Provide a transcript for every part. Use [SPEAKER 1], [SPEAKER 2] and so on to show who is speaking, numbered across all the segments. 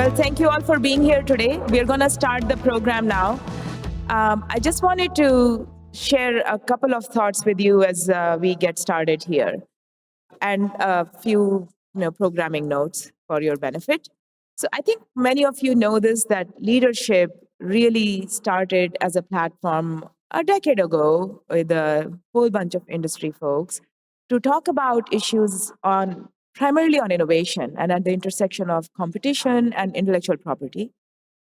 [SPEAKER 1] Well, thank you all for being here today. We're going to start the program now. I just wanted to share a couple of thoughts with you as we get started here, and a few programming notes for your benefit. So I think many of you know this, that LeadershIP really started as a platform a decade ago with a whole bunch of industry folks to talk about issues on primarily on innovation and at the intersection of competition and intellectual property.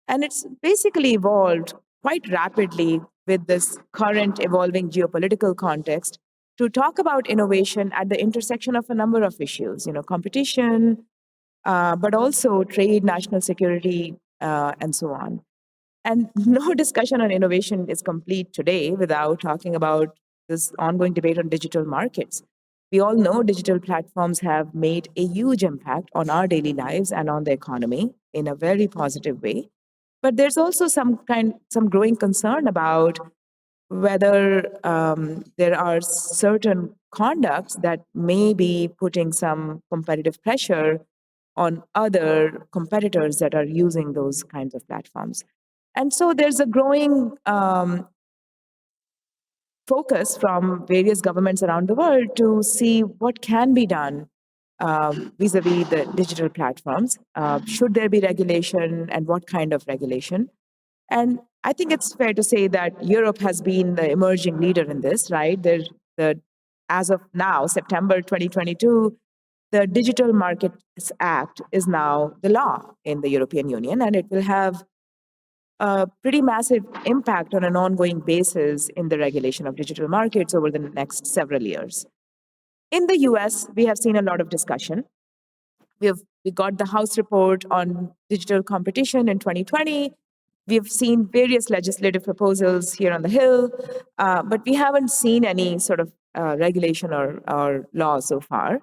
[SPEAKER 1] And it's basically evolved quite rapidly with this current evolving geopolitical context to talk about innovation at the intersection of a number of issues, competition, but also trade, national security, and so on. And no discussion on innovation is complete today without talking about this ongoing debate on digital markets. We all know digital platforms have made a huge impact on our daily lives and on the economy in a very positive way. But there's also some growing concern about whether there are certain conducts that may be putting some competitive pressure on other competitors that are using those kinds of platforms. And so there's a growing focus from various governments around the world to see what can be done vis-a-vis the digital platforms. Should there be regulation, and what kind of regulation? And I think it's fair to say that Europe has been the emerging leader in this, right? As of now, September 2022, the Digital Markets Act is now the law in the European Union, and it will have a pretty massive impact on an ongoing basis in the regulation of digital markets over the next several years. In the US, we have seen a lot of discussion. We got the House report on digital competition in 2020. We've seen various legislative proposals here on the Hill, but we haven't seen any sort of regulation or law so far.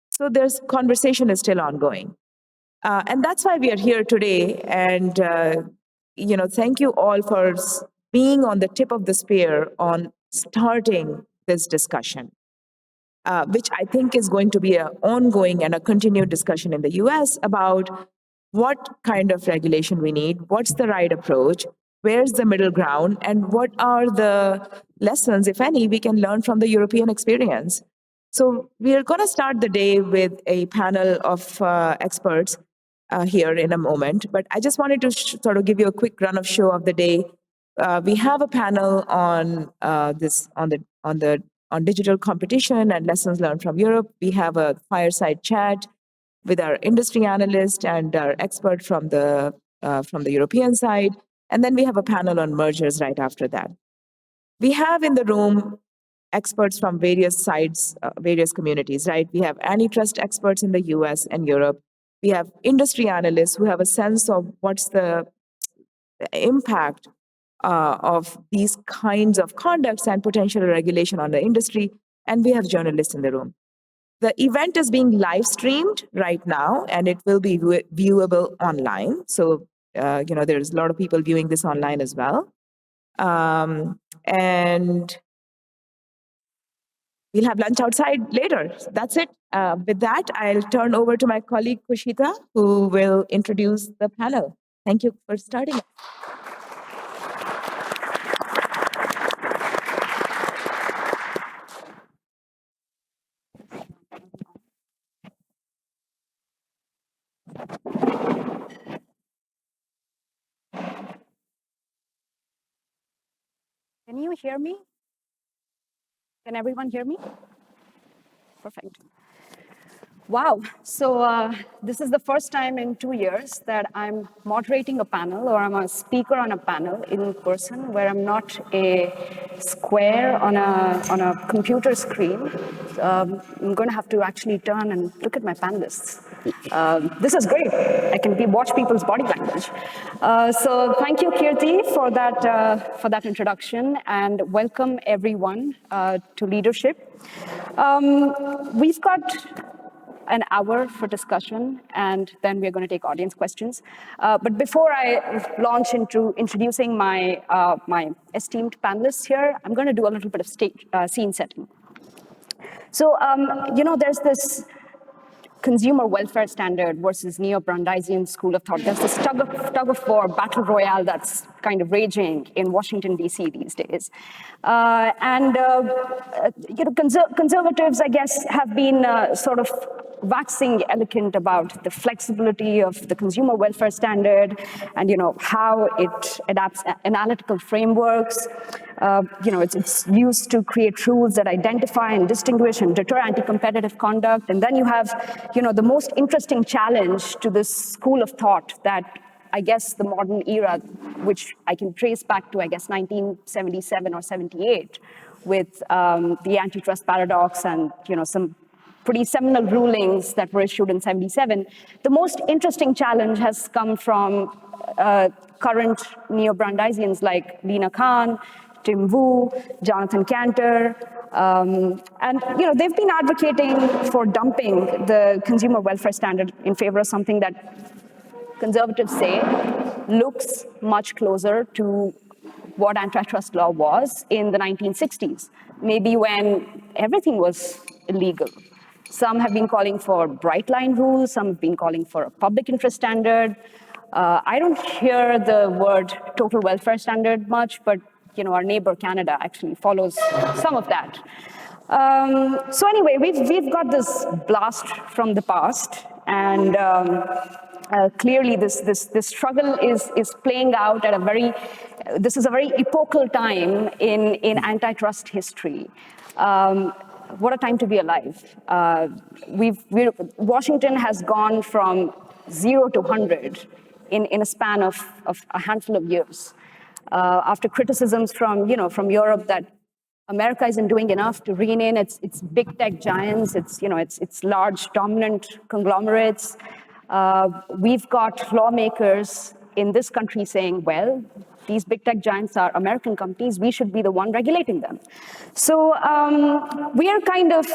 [SPEAKER 1] So there's conversation is still ongoing. And that's why we are here today. And thank you all for being on the tip of the spear on starting this discussion, which I think is going to be an ongoing and a continued discussion in the US about what kind of regulation we need, what's the right approach, where's the middle ground, and what are the lessons, if any, we can learn from the European experience. So we are going to start the day with a panel of experts here in a moment, but I just wanted to sort of give you a quick run of show of the day. We have a panel on on digital competition and lessons learned from Europe. We have a fireside chat with our industry analyst and our expert from the European side, and then we have a panel on mergers right after that. We have in the room experts from various sides, various communities, right? We have antitrust experts in the US and Europe. We have industry analysts who have a sense of what's the impact of these kinds of conducts and potential regulation on the industry. And we have journalists in the room. The event is being live streamed right now, and it will be viewable online. So, there's a lot of people viewing this online as well. And we'll have lunch outside later. That's it. With that, I'll turn over to my colleague, Kushita, who will introduce the panel. Thank you for starting.
[SPEAKER 2] Can you hear me? Can everyone hear me? Perfect. Wow. So this is the first time in 2 years that I'm moderating a panel, or I'm a speaker on a panel in person, where I'm not a square on a computer screen. I'm going to have to actually turn and look at my panelists. This is great. I can watch people's body language. So thank you, Kirti, for that introduction, and welcome everyone to LeadershIP. We've got an hour for discussion, and then we're going to take audience questions. But before I launch into introducing my esteemed panelists here, I'm going to do a little bit of scene setting. So, there's this consumer welfare standard versus neo-Brandeisian school of thought. There's this tug of war, battle royale that's kind of raging in Washington, D.C. these days. Conservatives, I guess, have been sort of waxing eloquent about the flexibility of the consumer welfare standard and how it adapts analytical frameworks. It's used to create rules that identify and distinguish and deter anti-competitive conduct. And then you have, the most interesting challenge to this school of thought that I guess the modern era, which I can trace back to, I guess, 1977 or 78, with the antitrust paradox and, some pretty seminal rulings that were issued in 77. The most interesting challenge has come from current neo-Brandeisians like Lina Khan, Tim Wu, Jonathan Cantor, and they've been advocating for dumping the consumer welfare standard in favor of something that conservatives say looks much closer to what antitrust law was in the 1960s, maybe when everything was illegal. Some have been calling for bright line rules, some have been calling for a public interest standard. I don't hear the word total welfare standard much, but our neighbor Canada actually follows some of that. So anyway, we've got this blast from the past, and clearly this struggle is playing out at this is a very epochal time in antitrust history. What a time to be alive. Washington has gone from 0 to 100 in a span of a handful of years. After criticisms from Europe that America isn't doing enough to rein in its big tech giants, its large dominant conglomerates, we've got lawmakers in this country saying, well, these big tech giants are American companies, we should be the one regulating them. So we are kind of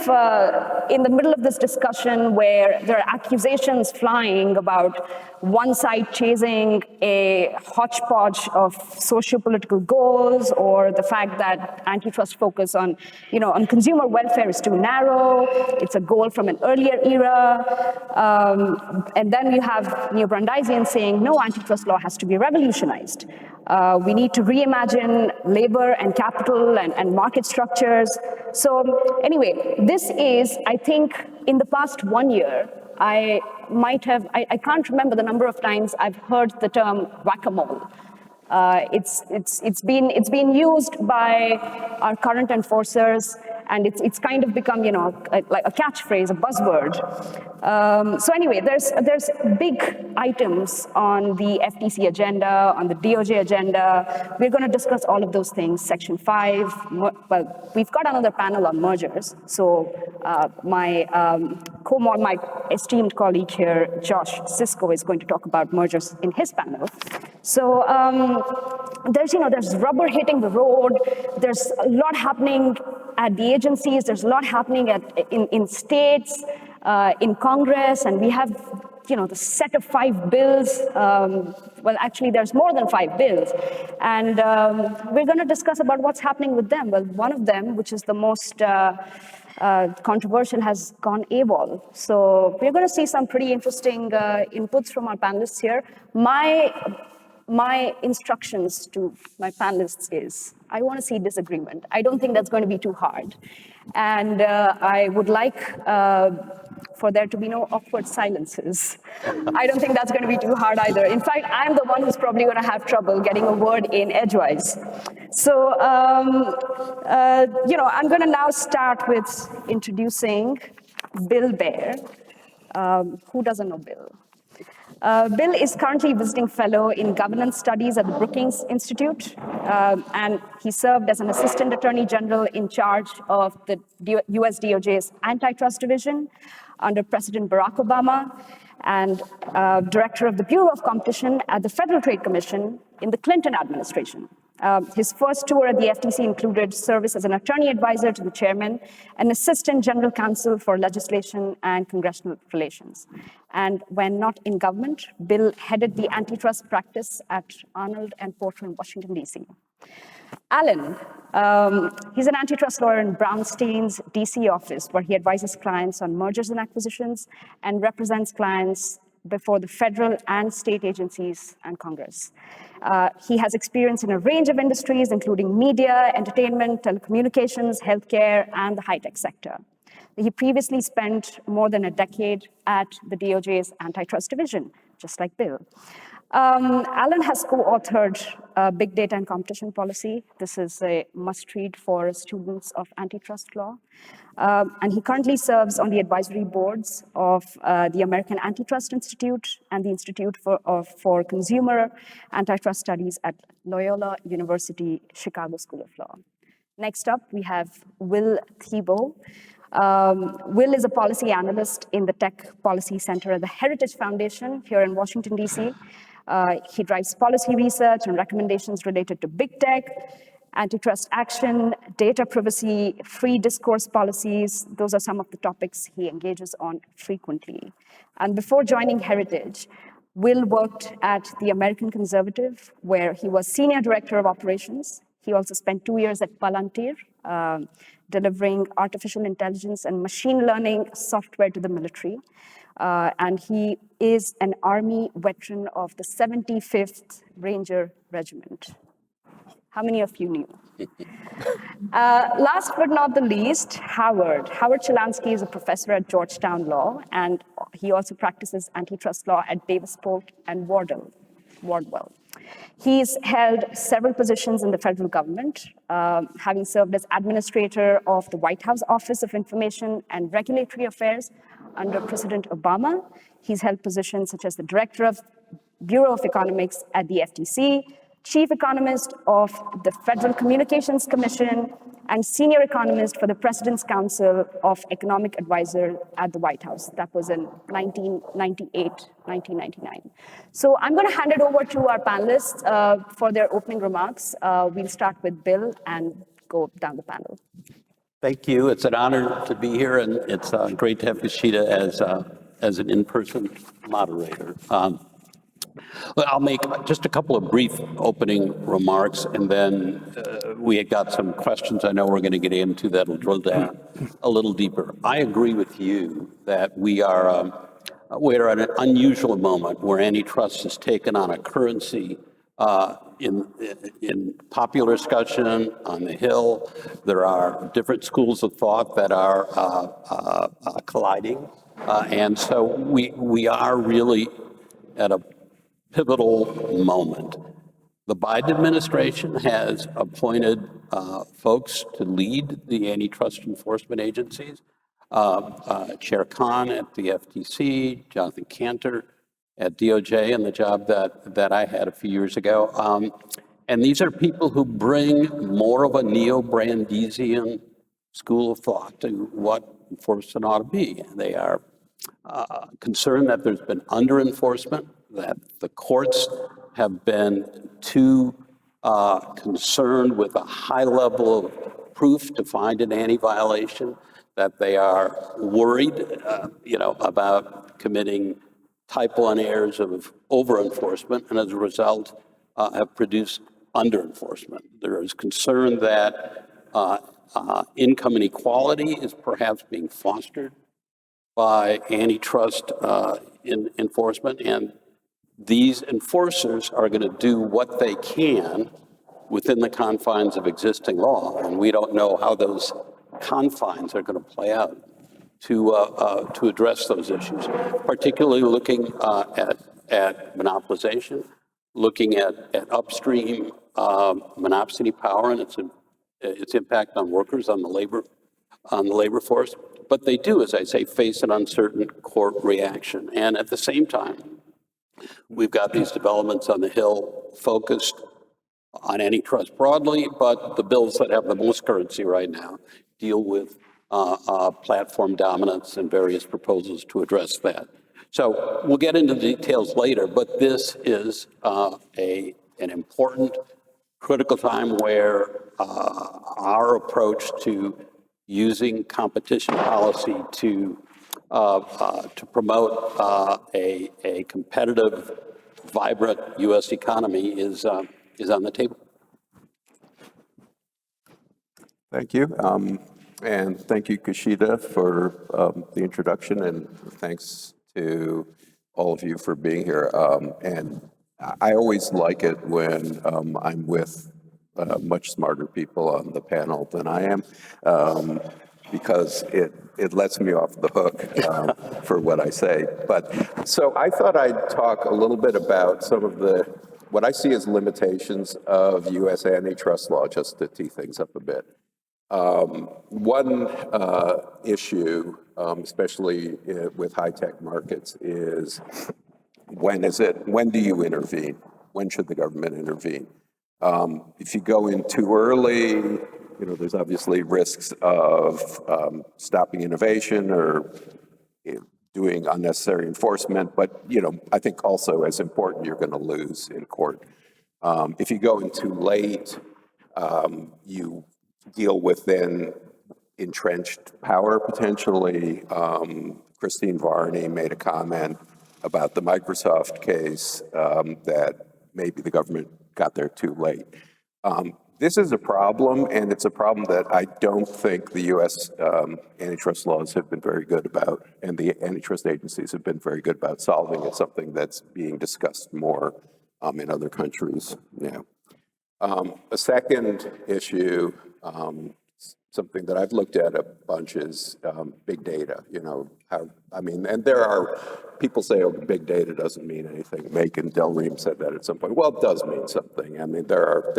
[SPEAKER 2] in the middle of this discussion where there are accusations flying about one side chasing a hodgepodge of socio-political goals, or the fact that antitrust focus on consumer welfare is too narrow, it's a goal from an earlier era. And then you have neo-Brandeisians saying, no, antitrust law has to be revolutionized. We need to reimagine labor and capital and market structures. So anyway, this is, I think, in the past 1 year, I can't remember the number of times I've heard the term whack-a-mole. It's been used by our current enforcers, and it's kind of become like a catchphrase, a buzzword. So anyway, there's big items on the FTC agenda, on the DOJ agenda. We're going to discuss all of those things. Section 5. Well, we've got another panel on mergers. So my esteemed colleague here, Josh Sisko, is going to talk about mergers in his panel. So there's rubber hitting the road. There's a lot happening at the agencies. There's a lot happening in states, in Congress, and we have the set of 5 bills. Well, actually, there's more than 5 bills, and we're going to discuss about what's happening with them. Well, one of them, which is the most controversial, has gone AWOL. So we're going to see some pretty interesting inputs from our panelists here. My instructions to my panelists is, I want to see disagreement. I don't think that's going to be too hard. And I would like for there to be no awkward silences. I don't think that's going to be too hard either. In fact, I'm the one who's probably going to have trouble getting a word in edgewise. So, I'm going to now start with introducing Bill Baer. Who doesn't know Bill? Bill is currently visiting fellow in governance studies at the Brookings Institute, and he served as an assistant attorney general in charge of the US DOJ's antitrust division under President Barack Obama, and director of the Bureau of Competition at the Federal Trade Commission in the Clinton administration. His first tour at the FTC included service as an attorney advisor to the chairman and assistant general counsel for legislation and congressional relations. And when not in government, Bill headed the antitrust practice at Arnold and Porter in Washington, D.C. Alan, he's an antitrust lawyer in Brownstein's DC office, where he advises clients on mergers and acquisitions and represents clients before the federal and state agencies and Congress. He has experience in a range of industries, including media, entertainment, telecommunications, healthcare, and the high-tech sector. He previously spent more than a decade at the DOJ's antitrust division, just like Bill. Alan has co-authored Big Data and Competition Policy. This is a must-read for students of antitrust law. And he currently serves on the advisory boards of the American Antitrust Institute and the Institute for Consumer Antitrust Studies at Loyola University Chicago School of Law. Next up, we have Will Thibault. Will is a policy analyst in the Tech Policy Center at the Heritage Foundation here in Washington, D.C. He drives policy research and recommendations related to big tech, antitrust action, data privacy, free discourse policies. Those are some of the topics he engages on frequently. And before joining Heritage, Will worked at the American Conservative, where he was Senior Director of Operations. He also spent 2 years at Palantir, delivering artificial intelligence and machine learning software to the military. And he is an Army veteran of the 75th Ranger Regiment. How many of you knew? Last but not the least, Howard. Howard Chalansky is a professor at Georgetown Law, and he also practices antitrust law at Davis Polk and Wardwell. He's held several positions in the federal government, having served as administrator of the White House Office of Information and Regulatory Affairs under President Obama. He's held positions such as the director of Bureau of Economics at the FTC, chief economist of the Federal Communications Commission, and senior economist for the President's Council of Economic Advisor at the White House. That was in 1998, 1999. So I'm going to hand it over to our panelists for their opening remarks. We'll start with Bill and go down the panel.
[SPEAKER 3] Thank you. It's an honor to be here, and it's great to have Kashida as an in-person moderator. I'll make just a couple of brief opening remarks, and then we had got some questions I know we're going to get into that'll drill down a little deeper. I agree with you that we're at an unusual moment where antitrust has taken on a currency in popular discussion on the Hill. There are different schools of thought that are colliding, and so we are really at a pivotal moment. The Biden administration has appointed folks to lead the antitrust enforcement agencies. Chair Khan at the FTC, Jonathan Cantor at DOJ, and the job that I had a few years ago. And these are people who bring more of a neo-Brandesian school of thought to what enforcement ought to be. They are concerned that there's been under-enforcement, that the courts have been too concerned with a high level of proof to find an anti-violation, that they are worried, about committing type 1 errors of over-enforcement, and as a result have produced under-enforcement. There is concern that income inequality is perhaps being fostered by antitrust enforcement, and these enforcers are going to do what they can within the confines of existing law, and we don't know how those confines are going to play out to address those issues, particularly looking at monopolization, looking at upstream monopsony power and its impact on workers, on the labor force. But they do, as I say, face an uncertain court reaction. And at the same time, we've got these developments on the Hill focused on antitrust broadly, but the bills that have the most currency right now deal with platform dominance and various proposals to address that. So we'll get into the details later, but this is an important, critical time where our approach to using competition policy to promote a competitive, vibrant U.S. economy is on the table.
[SPEAKER 4] Thank you. And thank you, Kushida, for the introduction, and thanks to all of you for being here. And I always like it when I'm with much smarter people on the panel than I am, because it lets me off the hook for what I say. But so I thought I'd talk a little bit about some of what I see as limitations of U.S. antitrust law, just to tee things up a bit. One issue, especially with high-tech markets, is when do you intervene? When should the government intervene? If you go in too early, there's obviously risks of stopping innovation or doing unnecessary enforcement, but I think also as important, you're going to lose in court. If you go in too late, you deal with then entrenched power potentially. Christine Varney made a comment about the Microsoft case that maybe the government got there too late. This is a problem, and it's a problem that I don't think the U.S. Antitrust laws have been very good about, and the antitrust agencies have been very good about solving. It's something that's being discussed more in other countries now. A second issue, something that I've looked at a bunch, is big data. And there are people say, oh, big data doesn't mean anything. Make and Del Ream said that at some point. Well, it does mean something. I mean, there are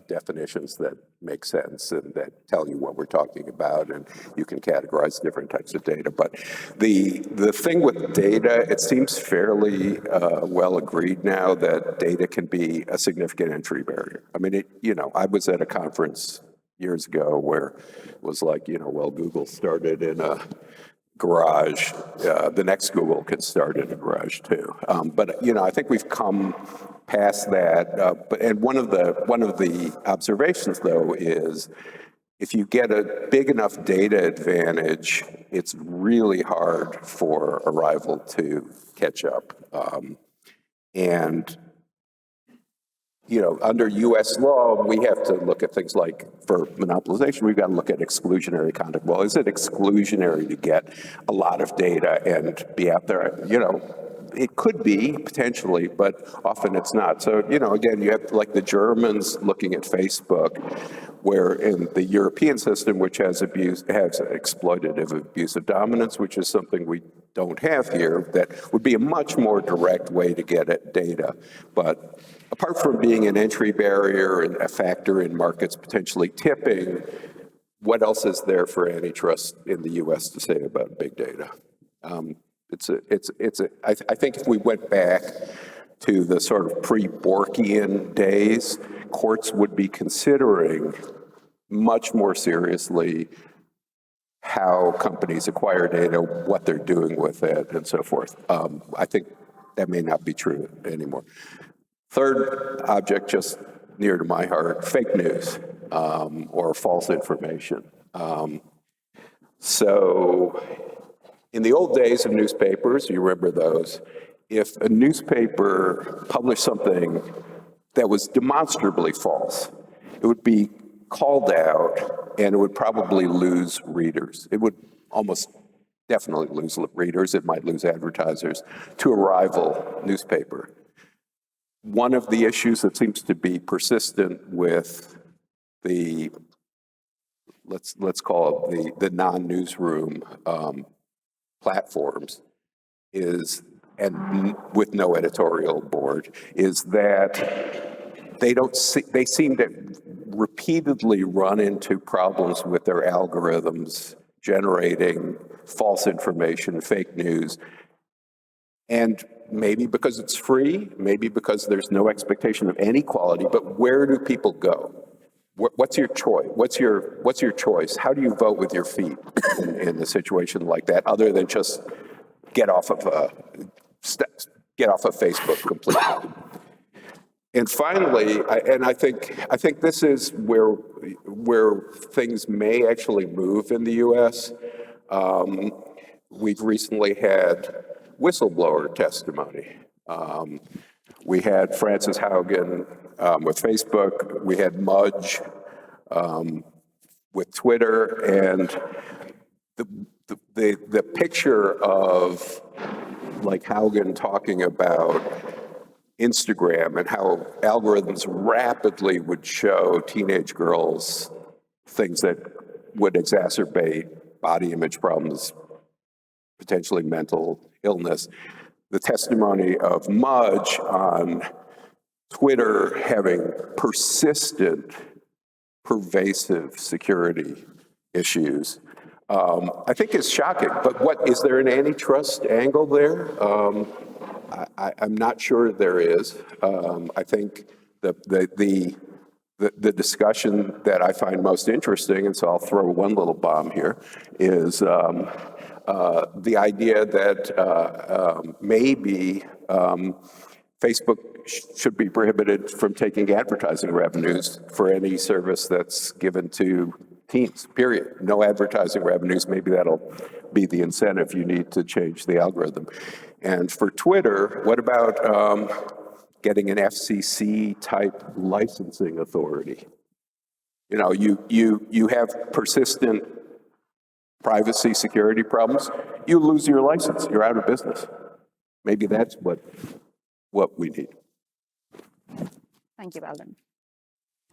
[SPEAKER 4] definitions that make sense and that tell you what we're talking about, and you can categorize different types of data. But the thing with data, it seems fairly well agreed now that data can be a significant entry barrier. I mean, I was at a conference years ago where it was like, well, Google started in a garage. The next Google can start in a garage too. But I think we've come past that. And one of the observations, though, is if you get a big enough data advantage, it's really hard for a rival to catch up. Under U.S. law, we have to look at things like, for monopolization, we've got to look at exclusionary conduct. Well, is it exclusionary to get a lot of data and be out there? It could be, potentially, but often it's not. So, again, you have like the Germans looking at Facebook, where in the European system, which has exploitative abuse of dominance, which is something we don't have here, that would be a much more direct way to get at data. But apart from being an entry barrier and a factor in markets potentially tipping, what else is there for antitrust in the U.S. to say about big data? I think if we went back to the sort of pre-Borkian days, courts would be considering much more seriously how companies acquire data, what they're doing with it, and so forth. I think that may not be true anymore. Third object, just near to my heart, fake news or false information. So in the old days of newspapers, you remember those, if a newspaper published something that was demonstrably false, it would be called out and it would probably lose readers. It would almost definitely lose readers. It might lose advertisers to a rival newspaper. One of the issues that seems to be persistent with the, let's call it the non-newsroom platforms is, and with no editorial board, is that they seem to repeatedly run into problems with their algorithms generating false information, fake news, and maybe because it's free, maybe because there's no expectation of any quality, but where do people go? What's your choice? What's your choice? How do you vote with your feet in a situation like that, other than just get off of Facebook completely? And finally, I think this is where things may actually move in the U.S. We've recently had whistleblower testimony. We had Frances Haugen with Facebook. We had Mudge with Twitter, and the picture of like Haugen talking about Instagram and how algorithms rapidly would show teenage girls things that would exacerbate body image problems, potentially mental illness. The testimony of Mudge on Twitter having persistent, pervasive security issues, I think is shocking. But what, is there an antitrust angle there? I'm not sure there is. I think the discussion that I find most interesting, and so I'll throw one little bomb here, is the idea that maybe Facebook should be prohibited from taking advertising revenues for any service that's given to teens, period. No advertising revenues. Maybe that'll be the incentive you need to change the algorithm. And for Twitter, what about getting an FCC-type licensing authority? You know, you have persistent privacy security problems, you lose your license, you're out of business. Maybe that's what we need.
[SPEAKER 2] Thank you, Alden.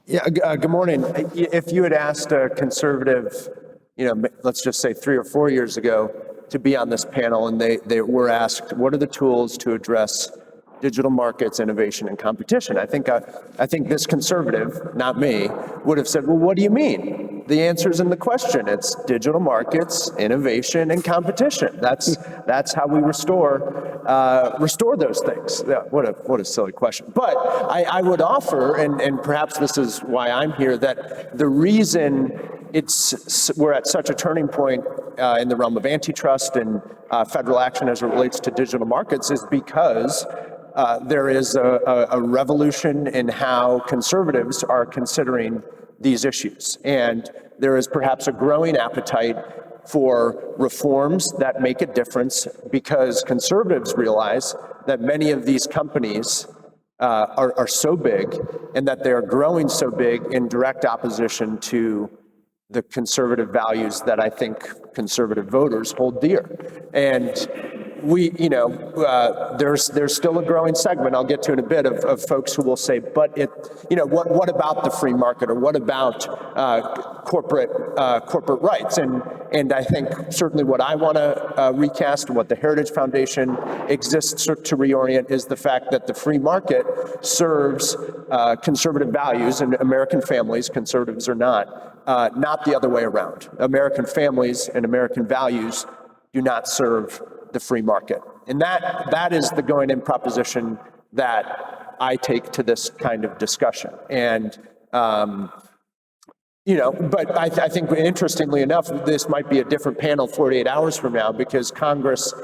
[SPEAKER 5] Yeah, good morning. If you had asked a conservative, let's just say 3 or 4 years ago, to be on this panel, and they were asked, what are the tools to address digital markets, innovation, and competition? I think this conservative, not me, would have said, well, what do you mean? The answer's in the question. It's digital markets, innovation, and competition. That's how we restore those things. Yeah, what a silly question. But I would offer, and perhaps this is why I'm here, that the reason we're at such a turning point in the realm of antitrust and federal action as it relates to digital markets is because there is a revolution in how conservatives are considering these issues. And there is perhaps a growing appetite for reforms that make a difference because conservatives realize that many of these companies are so big and that they are growing so big in direct opposition to the conservative values that I think conservative voters hold dear. And there's still a growing segment, I'll get to in a bit, of folks who will say, but what about the free market, or what about corporate rights? And I think certainly what I want to recast and what the Heritage Foundation exists to reorient is the fact that the free market serves conservative values and American families, conservatives or not the other way around. American families and American values do not serve the free market. And that is the going-in proposition that I take to this kind of discussion. And, but I think interestingly enough, this might be a different panel 48 hours from now because Congress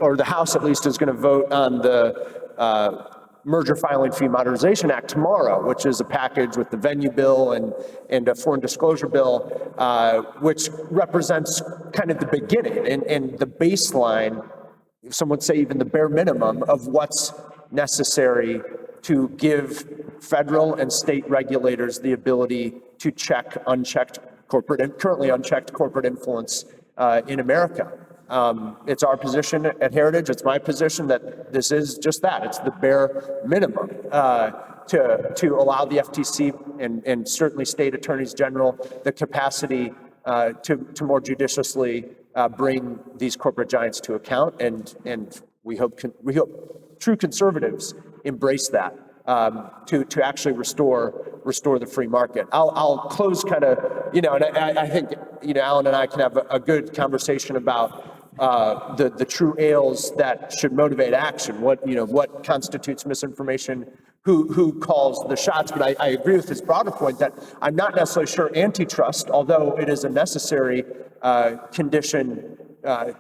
[SPEAKER 5] or the House at least, is going to vote on the Merger Filing Fee Modernization Act tomorrow, which is a package with the venue bill and a foreign disclosure bill, which represents kind of the beginning and the baseline, some would say even the bare minimum of what's necessary to give federal and state regulators the ability to check unchecked corporate and currently unchecked corporate influence in America. It's our position at Heritage, it's my position that this is just that. It's the bare minimum to allow the FTC and certainly state attorneys general the capacity to more judiciously bring these corporate giants to account. And we hope true conservatives embrace that to actually restore the free market. I'll close kind of, and I think, Alan and I can have a good conversation about the true ails that should motivate action. What constitutes misinformation? Who calls the shots? But I agree with his broader point that I'm not necessarily sure antitrust, although it is a necessary condition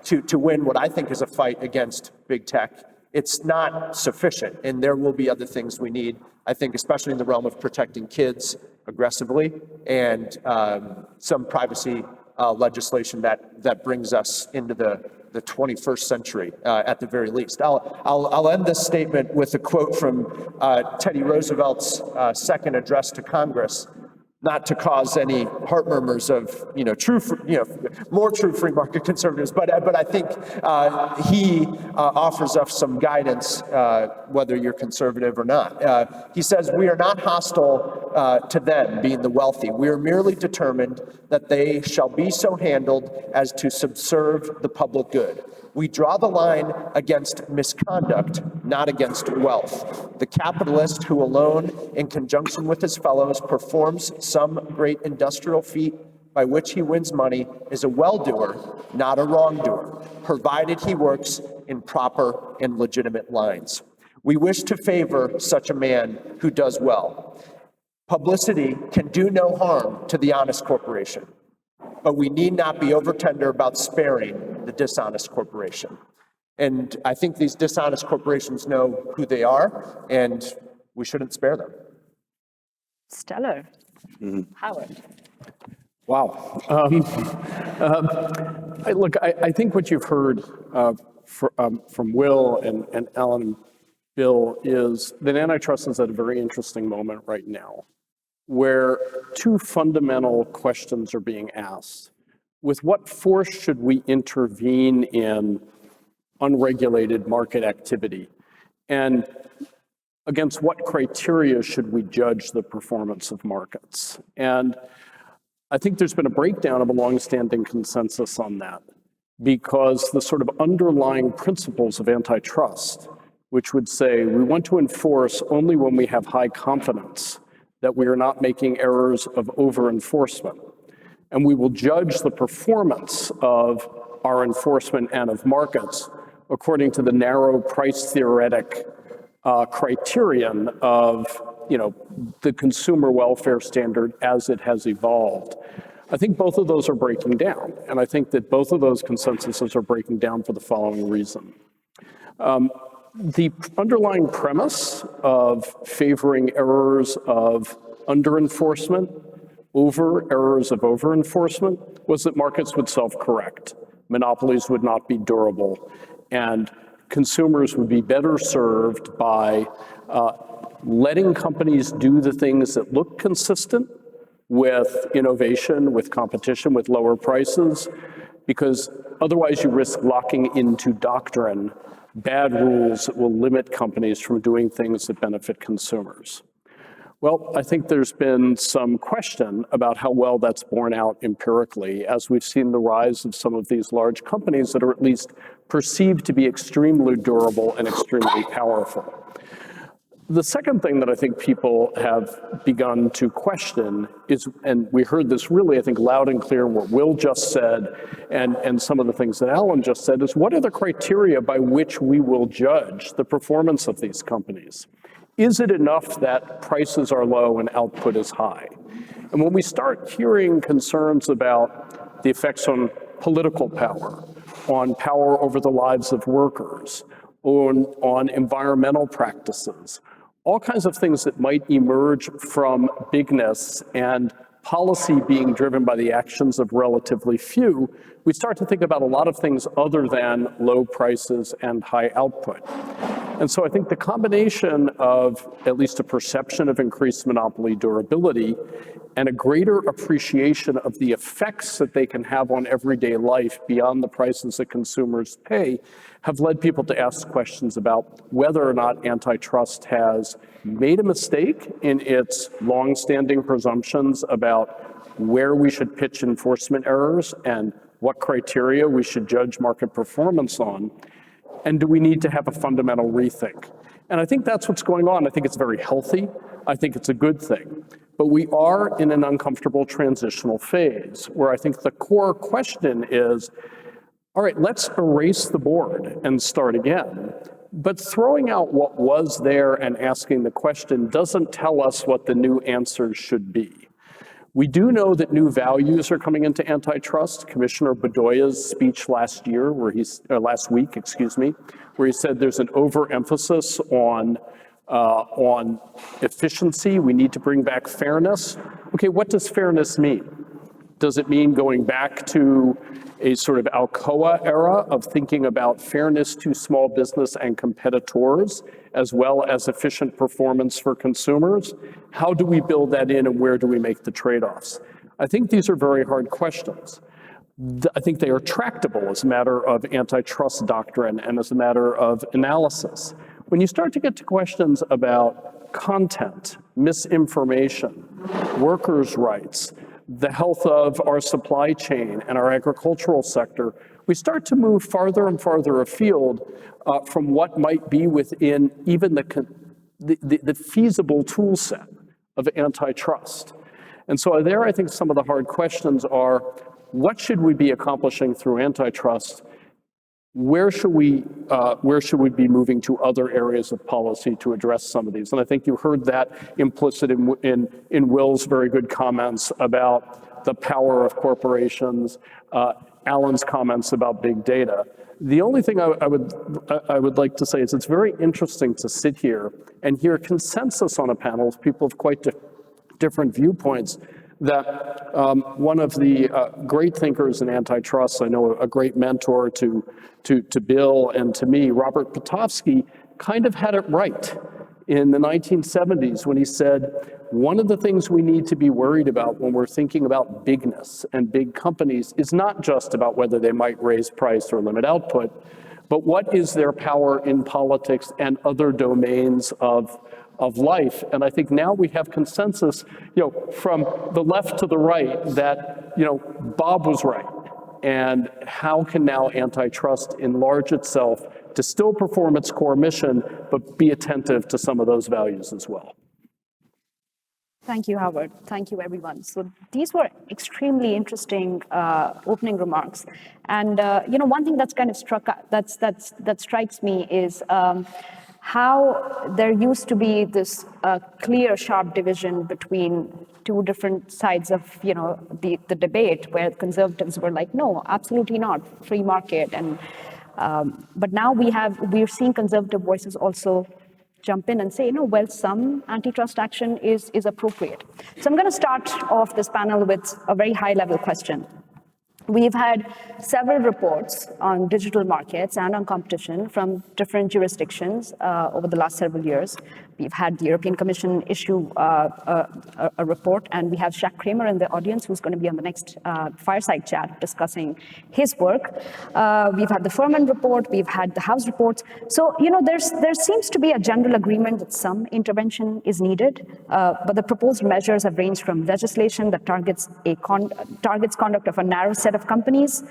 [SPEAKER 5] to win what I think is a fight against big tech. It's not sufficient, and there will be other things we need, I think, especially in the realm of protecting kids aggressively and some privacy legislation that brings us into the 21st century at the very least. I'll end this statement with a quote from Teddy Roosevelt's second address to Congress, not to cause any heart murmurs of, more true free market conservatives, but I think he offers us some guidance, whether you're conservative or not. He says, we are not hostile to them, being the wealthy. We are merely determined that they shall be so handled as to subserve the public good. We draw the line against misconduct, not against wealth. The capitalist who alone, in conjunction with his fellows, performs some great industrial feat by which he wins money is a well-doer, not a wrongdoer, provided he works in proper and legitimate lines. We wish to favor such a man who does well. Publicity can do no harm to the honest corporation, but we need not be over-tender about sparing the dishonest corporation. And I think these dishonest corporations know who they are, and we shouldn't spare them.
[SPEAKER 2] Stellar. Howard.
[SPEAKER 6] Wow. I think what you've heard from Will and Alan and Bill is that antitrust is at a very interesting moment right now, where two fundamental questions are being asked. With what force should we intervene in unregulated market activity? And against what criteria should we judge the performance of markets? And I think there's been a breakdown of a longstanding consensus on that, because the sort of underlying principles of antitrust, which would say we want to enforce only when we have high confidence that we are not making errors of over-enforcement. And we will judge the performance of our enforcement and of markets according to the narrow price theoretic criterion of the consumer welfare standard as it has evolved. I think both of those are breaking down. And I think that both of those consensuses are breaking down for the following reason. The underlying premise of favoring errors of under-enforcement over errors of over-enforcement was that markets would self-correct, monopolies would not be durable, and consumers would be better served by letting companies do the things that look consistent with innovation, with competition, with lower prices, because otherwise you risk locking into doctrine bad rules that will limit companies from doing things that benefit consumers. Well, I think there's been some question about how well that's borne out empirically as we've seen the rise of some of these large companies that are at least perceived to be extremely durable and extremely powerful. The second thing that I think people have begun to question is, and we heard this really, I think, loud and clear in what Will just said and some of the things that Alan just said, is what are the criteria by which we will judge the performance of these companies? Is it enough that prices are low and output is high? And when we start hearing concerns about the effects on political power, on power over the lives of workers, on environmental practices, all kinds of things that might emerge from bigness and policy being driven by the actions of relatively few, we start to think about a lot of things other than low prices and high output. And so I think the combination of at least a perception of increased monopoly durability and a greater appreciation of the effects that they can have on everyday life beyond the prices that consumers pay have led people to ask questions about whether or not antitrust has made a mistake in its longstanding presumptions about where we should pitch enforcement errors and what criteria we should judge market performance on. And do we need to have a fundamental rethink? And I think that's what's going on. I think it's very healthy. I think it's a good thing. But we are in an uncomfortable transitional phase where I think the core question is, all right, let's erase the board and start again. But throwing out what was there and asking the question doesn't tell us what the new answers should be. We do know that new values are coming into antitrust. Commissioner Bedoya's speech last week, where he said there's an overemphasis on efficiency. We need to bring back fairness. Okay, what does fairness mean? Does it mean going back to a sort of Alcoa era of thinking about fairness to small business and competitors, as well as efficient performance for consumers? How do we build that in, and where do we make the trade-offs? I think these are very hard questions. I think they are tractable as a matter of antitrust doctrine and as a matter of analysis. When you start to get to questions about content, misinformation, workers' rights, the health of our supply chain and our agricultural sector, we start to move farther and farther afield from what might be within even the feasible tool set of antitrust. And so there, I think some of the hard questions are, what should we be accomplishing through antitrust? Where should we be moving to other areas of policy to address some of these? And I think you heard that implicit in Will's very good comments about the power of corporations, Alan's comments about big data. The only thing I would like to say is it's very interesting to sit here and hear consensus on a panel of people of quite different viewpoints, that one of the great thinkers in antitrust, I know a great mentor to Bill and to me, Robert Pitofsky, kind of had it right in the 1970s when he said, one of the things we need to be worried about when we're thinking about bigness and big companies is not just about whether they might raise price or limit output, but what is their power in politics and other domains of life. And I think now we have consensus, from the left to the right that, Bob was right. And how can now antitrust enlarge itself to still perform its core mission, but be attentive to some of those values as well?
[SPEAKER 2] Thank you, Howard. Thank you, everyone. So these were extremely interesting opening remarks. And one thing that's kind of that strikes me is how there used to be this clear, sharp division between two different sides of the debate, where conservatives were like, no, absolutely not, free market, and but now we're seeing conservative voices also jump in and say, well, some antitrust action is appropriate. So I'm going to start off this panel with a very high-level question. We've had several reports on digital markets and on competition from different jurisdictions over the last several years. We've had the European Commission issue a report, and we have Jacques Kramer in the audience, who's going to be on the next fireside chat discussing his work. We've had the Furman report, we've had the House reports. So, there seems to be a general agreement that some intervention is needed, but the proposed measures have ranged from legislation that targets conduct of a narrow set of companies,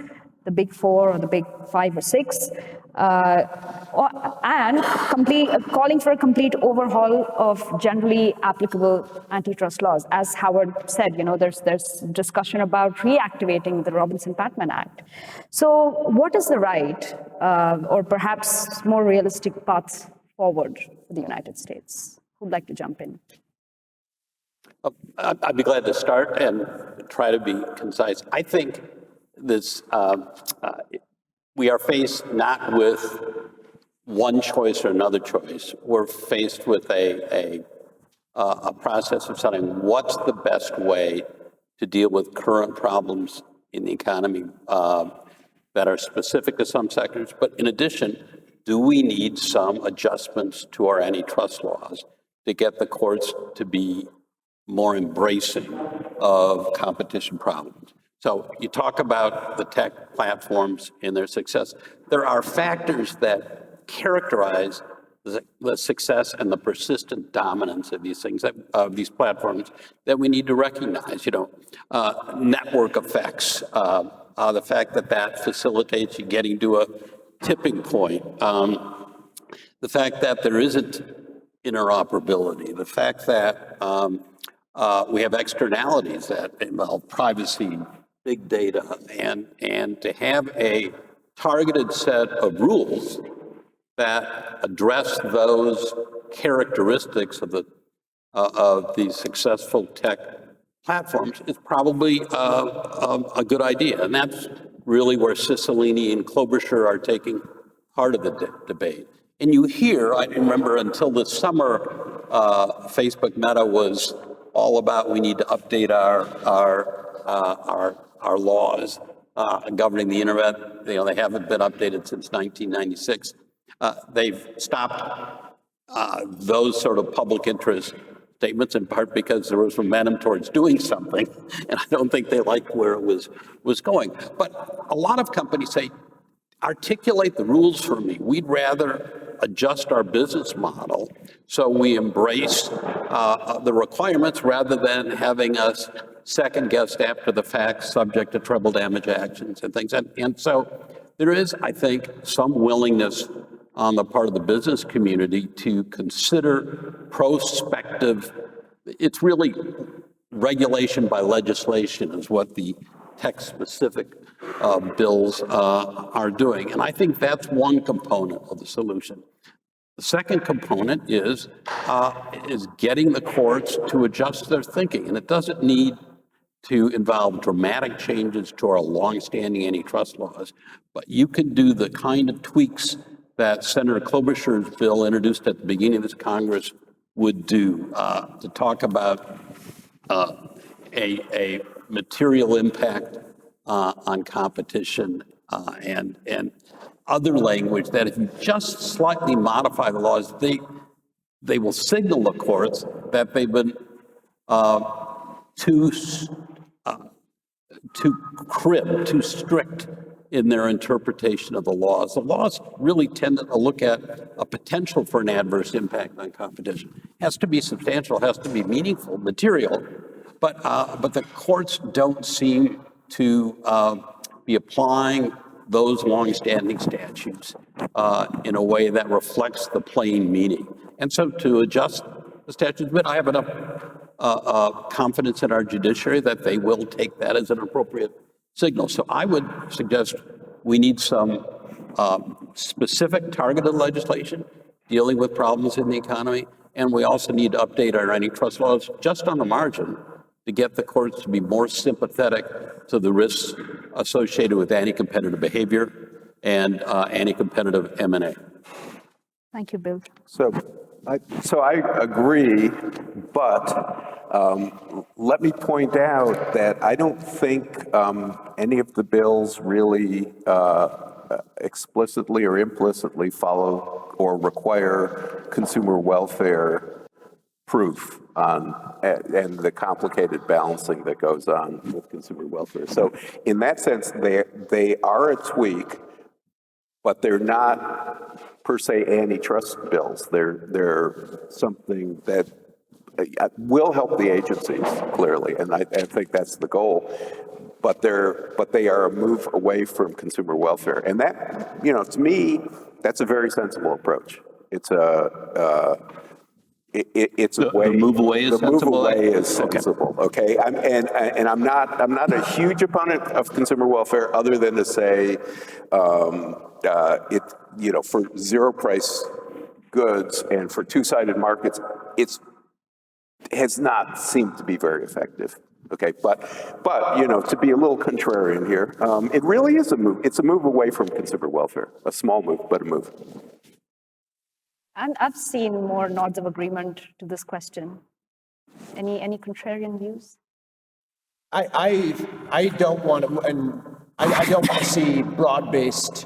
[SPEAKER 2] the big four or the big 5 or 6, and calling for a complete overhaul of generally applicable antitrust laws. As Howard said, there's discussion about reactivating the Robinson-Patman Act. So what is the right, or perhaps more realistic path forward for the United States? Who'd like to jump in?
[SPEAKER 3] I'd be glad to start and try to be concise. I think this we are faced not with one choice or another choice. We're faced with a process of saying what's the best way to deal with current problems in the economy that are specific to some sectors. But in addition, do we need some adjustments to our antitrust laws to get the courts to be more embracing of competition problems? So you talk about the tech platforms and their success. There are factors that characterize the success and the persistent dominance of these things, of these platforms, that we need to recognize. Network effects, the fact that facilitates you getting to a tipping point, the fact that there isn't interoperability, the fact that we have externalities that involve privacy, big data, and to have a targeted set of rules that address those characteristics of these successful tech platforms is probably a good idea. And that's really where Cicilline and Klobuchar are taking part of the debate. And you hear, I remember until this summer, Facebook Meta was all about we need to update our our laws governing the internet. They haven't been updated since 1996. They've stopped those sort of public interest statements, in part because there was momentum towards doing something, and I don't think they liked where it was going. But a lot of companies say, articulate the rules for me. We'd rather adjust our business model so we embrace the requirements rather than having us second guessed after the fact, subject to treble damage actions and things. And so there is, I think, some willingness on the part of the business community to consider prospective, it's really regulation by legislation is what the tech-specific bills are doing. And I think that's one component of the solution. The second component is getting the courts to adjust their thinking. And it doesn't need to involve dramatic changes to our longstanding antitrust laws, but you can do the kind of tweaks that Senator Klobuchar's bill introduced at the beginning of this Congress would do to talk about a material impact on competition and other language that if you just slightly modify the laws, they will signal the courts that they've been too crim, too strict in their interpretation of the laws. The laws really tend to look at a potential for an adverse impact on competition. It has to be substantial, has to be meaningful, material, but the courts don't seem to be applying those longstanding statutes in a way that reflects the plain meaning. And so to adjust the statutes, but I have enough confidence in our judiciary that they will take that as an appropriate signal. So I would suggest we need some specific targeted legislation dealing with problems in the economy, and we also need to update our antitrust laws just on the margin to get the courts to be more sympathetic to the risks associated with anti-competitive behavior and anti-competitive M&A.
[SPEAKER 2] Thank you, Bill.
[SPEAKER 4] So I agree, but let me point out that I don't think any of the bills really explicitly or implicitly follow or require consumer welfare proof on and the complicated balancing that goes on with consumer welfare. So in that sense, they are a tweak, but they're not per se antitrust bills. They're something that will help the agencies, clearly, and I think that's the goal. But they are a move away from consumer welfare, and that, to me, that's a very sensible approach. It's a way.
[SPEAKER 3] The move away is sensible.
[SPEAKER 4] The move away is sensible. Okay, and I'm not a huge opponent of consumer welfare, other than to say, for zero price goods and for two-sided markets, it has not seemed to be very effective. Okay, but to be a little contrarian here, it really is a move. It's a move away from consumer welfare, a small move, but a move.
[SPEAKER 2] And I've seen more nods of agreement to this question. Any contrarian views?
[SPEAKER 5] I don't want to, and I don't want to see broad-based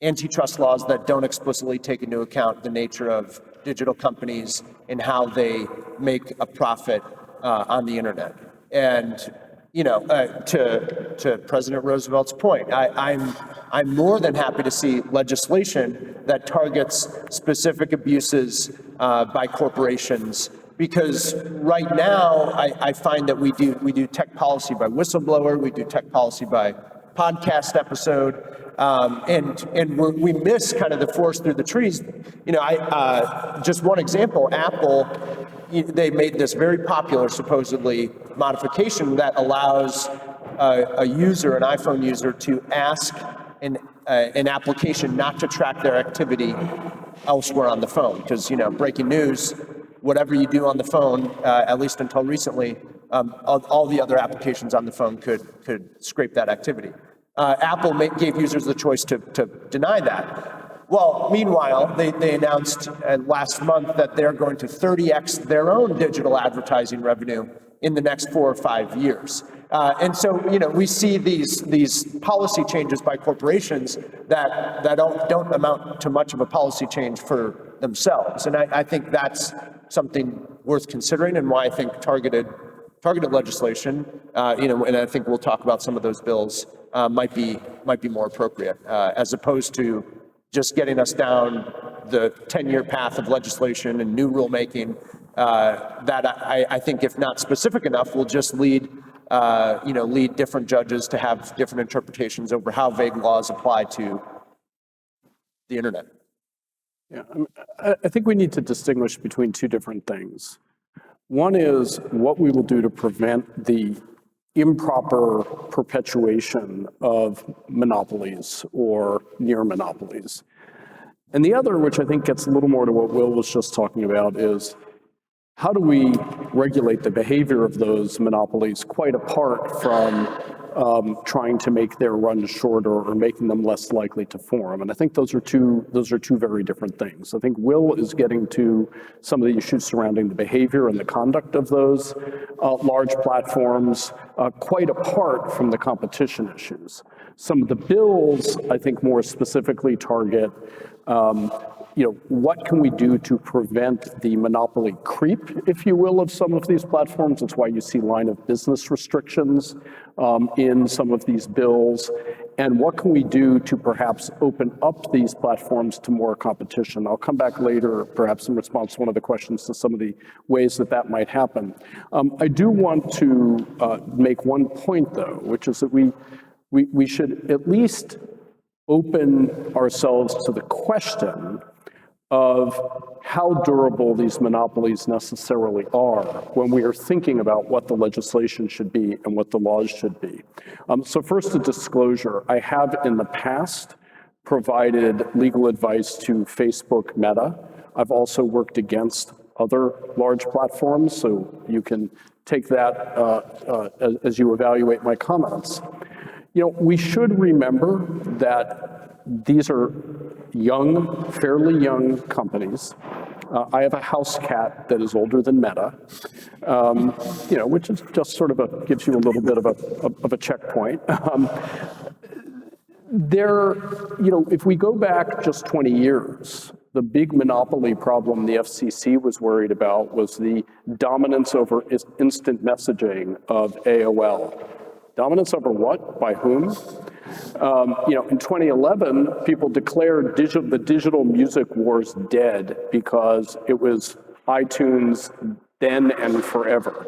[SPEAKER 5] antitrust laws that don't explicitly take into account the nature of digital companies and how they make a profit on the internet. And to President Roosevelt's point, I'm more than happy to see legislation that targets specific abuses by corporations, because right now I find that we do tech policy by whistleblower, we do tech policy by podcast episode, and we miss kind of the forest through the trees. Just one example, Apple, they made this very popular, supposedly, modification that allows an iPhone user, to ask an application not to track their activity elsewhere on the phone. Because, breaking news, whatever you do on the phone, at least until recently, all the other applications on the phone could scrape that activity. Apple gave users the choice to deny that. Well, meanwhile, they announced last month that they're going to 30x their own digital advertising revenue in the next 4 or 5 years. And so, we see these policy changes by corporations that don't amount to much of a policy change for themselves. And I think that's something worth considering, and why I think targeted legislation, and I think we'll talk about some of those bills, might be more appropriate, as opposed to just getting us down the 10-year path of legislation and new rulemaking, that I think, if not specific enough, will just lead different judges to have different interpretations over how vague laws apply to the internet.
[SPEAKER 6] Yeah, I think we need to distinguish between two different things. One is what we will do to prevent the improper perpetuation of monopolies or near monopolies. And the other, which I think gets a little more to what Will was just talking about, is how do we regulate the behavior of those monopolies, quite apart from trying to make their run shorter or making them less likely to form. And I think those are two very different things. I think Will is getting to some of the issues surrounding the behavior and the conduct of those large platforms, quite apart from the competition issues. Some of the bills, I think, more specifically target what can we do to prevent the monopoly creep, if you will, of some of these platforms? That's why you see line of business restrictions in some of these bills. And what can we do to perhaps open up these platforms to more competition? I'll come back later, perhaps in response to one of the questions, to some of the ways that might happen. I do want to make one point, though, which is that we should at least open ourselves to the question of how durable these monopolies necessarily are when we are thinking about what the legislation should be and what the laws should be. So first, a disclosure. I have in the past provided legal advice to Facebook Meta. I've also worked against other large platforms, so you can take that as you evaluate my comments. We should remember that these are fairly young companies. I have a house cat that is older than Meta, which is just sort of gives you a little bit of a checkpoint. If we go back just 20 years, the big monopoly problem the FCC was worried about was the dominance over instant messaging of AOL. Dominance over what? By whom? In 2011, people declared the digital music wars dead because it was iTunes then and forever.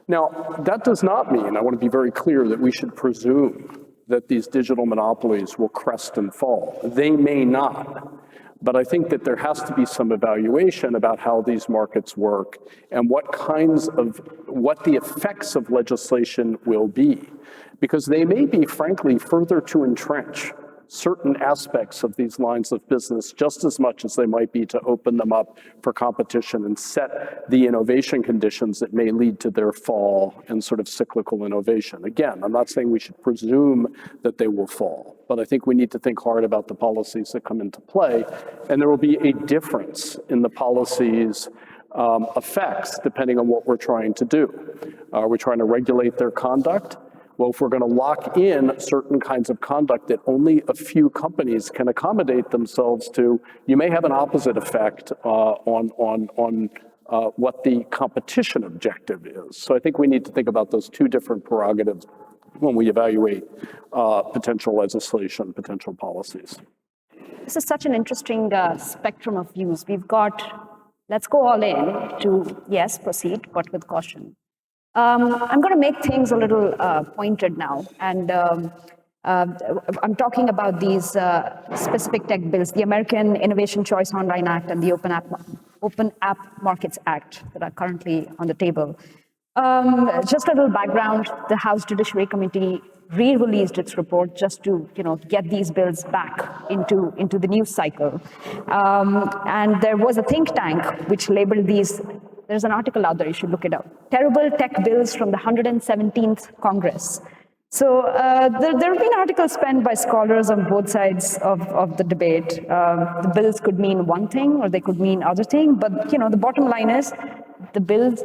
[SPEAKER 6] Now, that does not mean, I want to be very clear, that we should presume that these digital monopolies will crest and fall. They may not. But I think that there has to be some evaluation about how these markets work and what the effects of legislation will be. Because they may be, frankly, further to entrench certain aspects of these lines of business just as much as they might be to open them up for competition and set the innovation conditions that may lead to their fall and sort of cyclical innovation. Again, I'm not saying we should presume that they will fall, but I think we need to think hard about the policies that come into play, and there will be a difference in the policies' effects depending on what we're trying to do. Are we trying to regulate their conduct? Well, if we're going to lock in certain kinds of conduct that only a few companies can accommodate themselves to, you may have an opposite effect on what the competition objective is. So I think we need to think about those two different prerogatives when we evaluate potential legislation, potential policies.
[SPEAKER 2] This is such an interesting spectrum of views. We've got, let's go all in to, yes, proceed, but with caution. I'm going to make things a little pointed now, and I'm talking about these specific tech bills, the American Innovation Choice Online Act and the Open App Markets Act that are currently on the table. Just a little background, the House Judiciary Committee re-released its report just to get these bills back into the news cycle. And there was a think tank which labeled these. There's an article out there, you should look it up. Terrible tech bills from the 117th Congress. So there have been articles penned by scholars on both sides of the debate. The bills could mean one thing or they could mean other thing, but the bottom line is the bills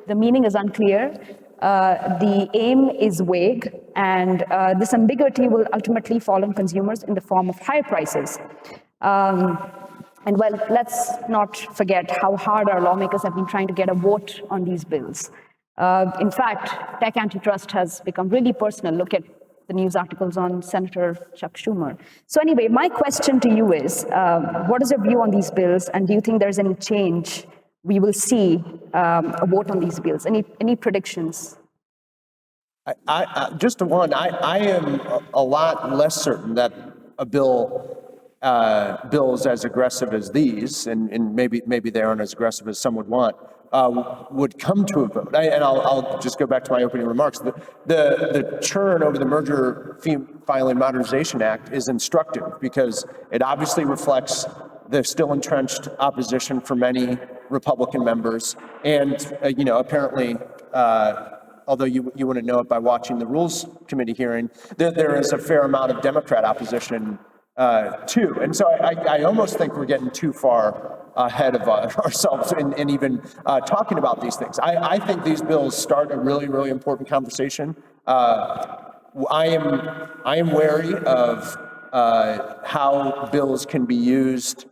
[SPEAKER 2] the meaning is unclear, the aim is vague, and this ambiguity will ultimately fall on consumers in the form of higher prices. And well, let's not forget how hard our lawmakers have been trying to get a vote on these bills. In fact, tech antitrust has become really personal. Look at the news articles on Senator Chuck Schumer. So anyway, my question to you is, what is your view on these bills, and do you think there's any change we will see a vote on these bills? Any predictions?
[SPEAKER 5] Just one, I am a lot less certain that a bills as aggressive as these, and maybe they aren't as aggressive as some would want, would come to a vote. And I'll just go back to my opening remarks. The churn over the Merger Fee Filing Modernization Act is instructive because it obviously reflects the still entrenched opposition for many Republican members, and apparently, although you wouldn't know it by watching the Rules Committee hearing, there is a fair amount of Democrat opposition too. And so I almost think we're getting too far ahead of ourselves in even talking about these things. I think these bills start a really, really important conversation. I am wary of how bills can be used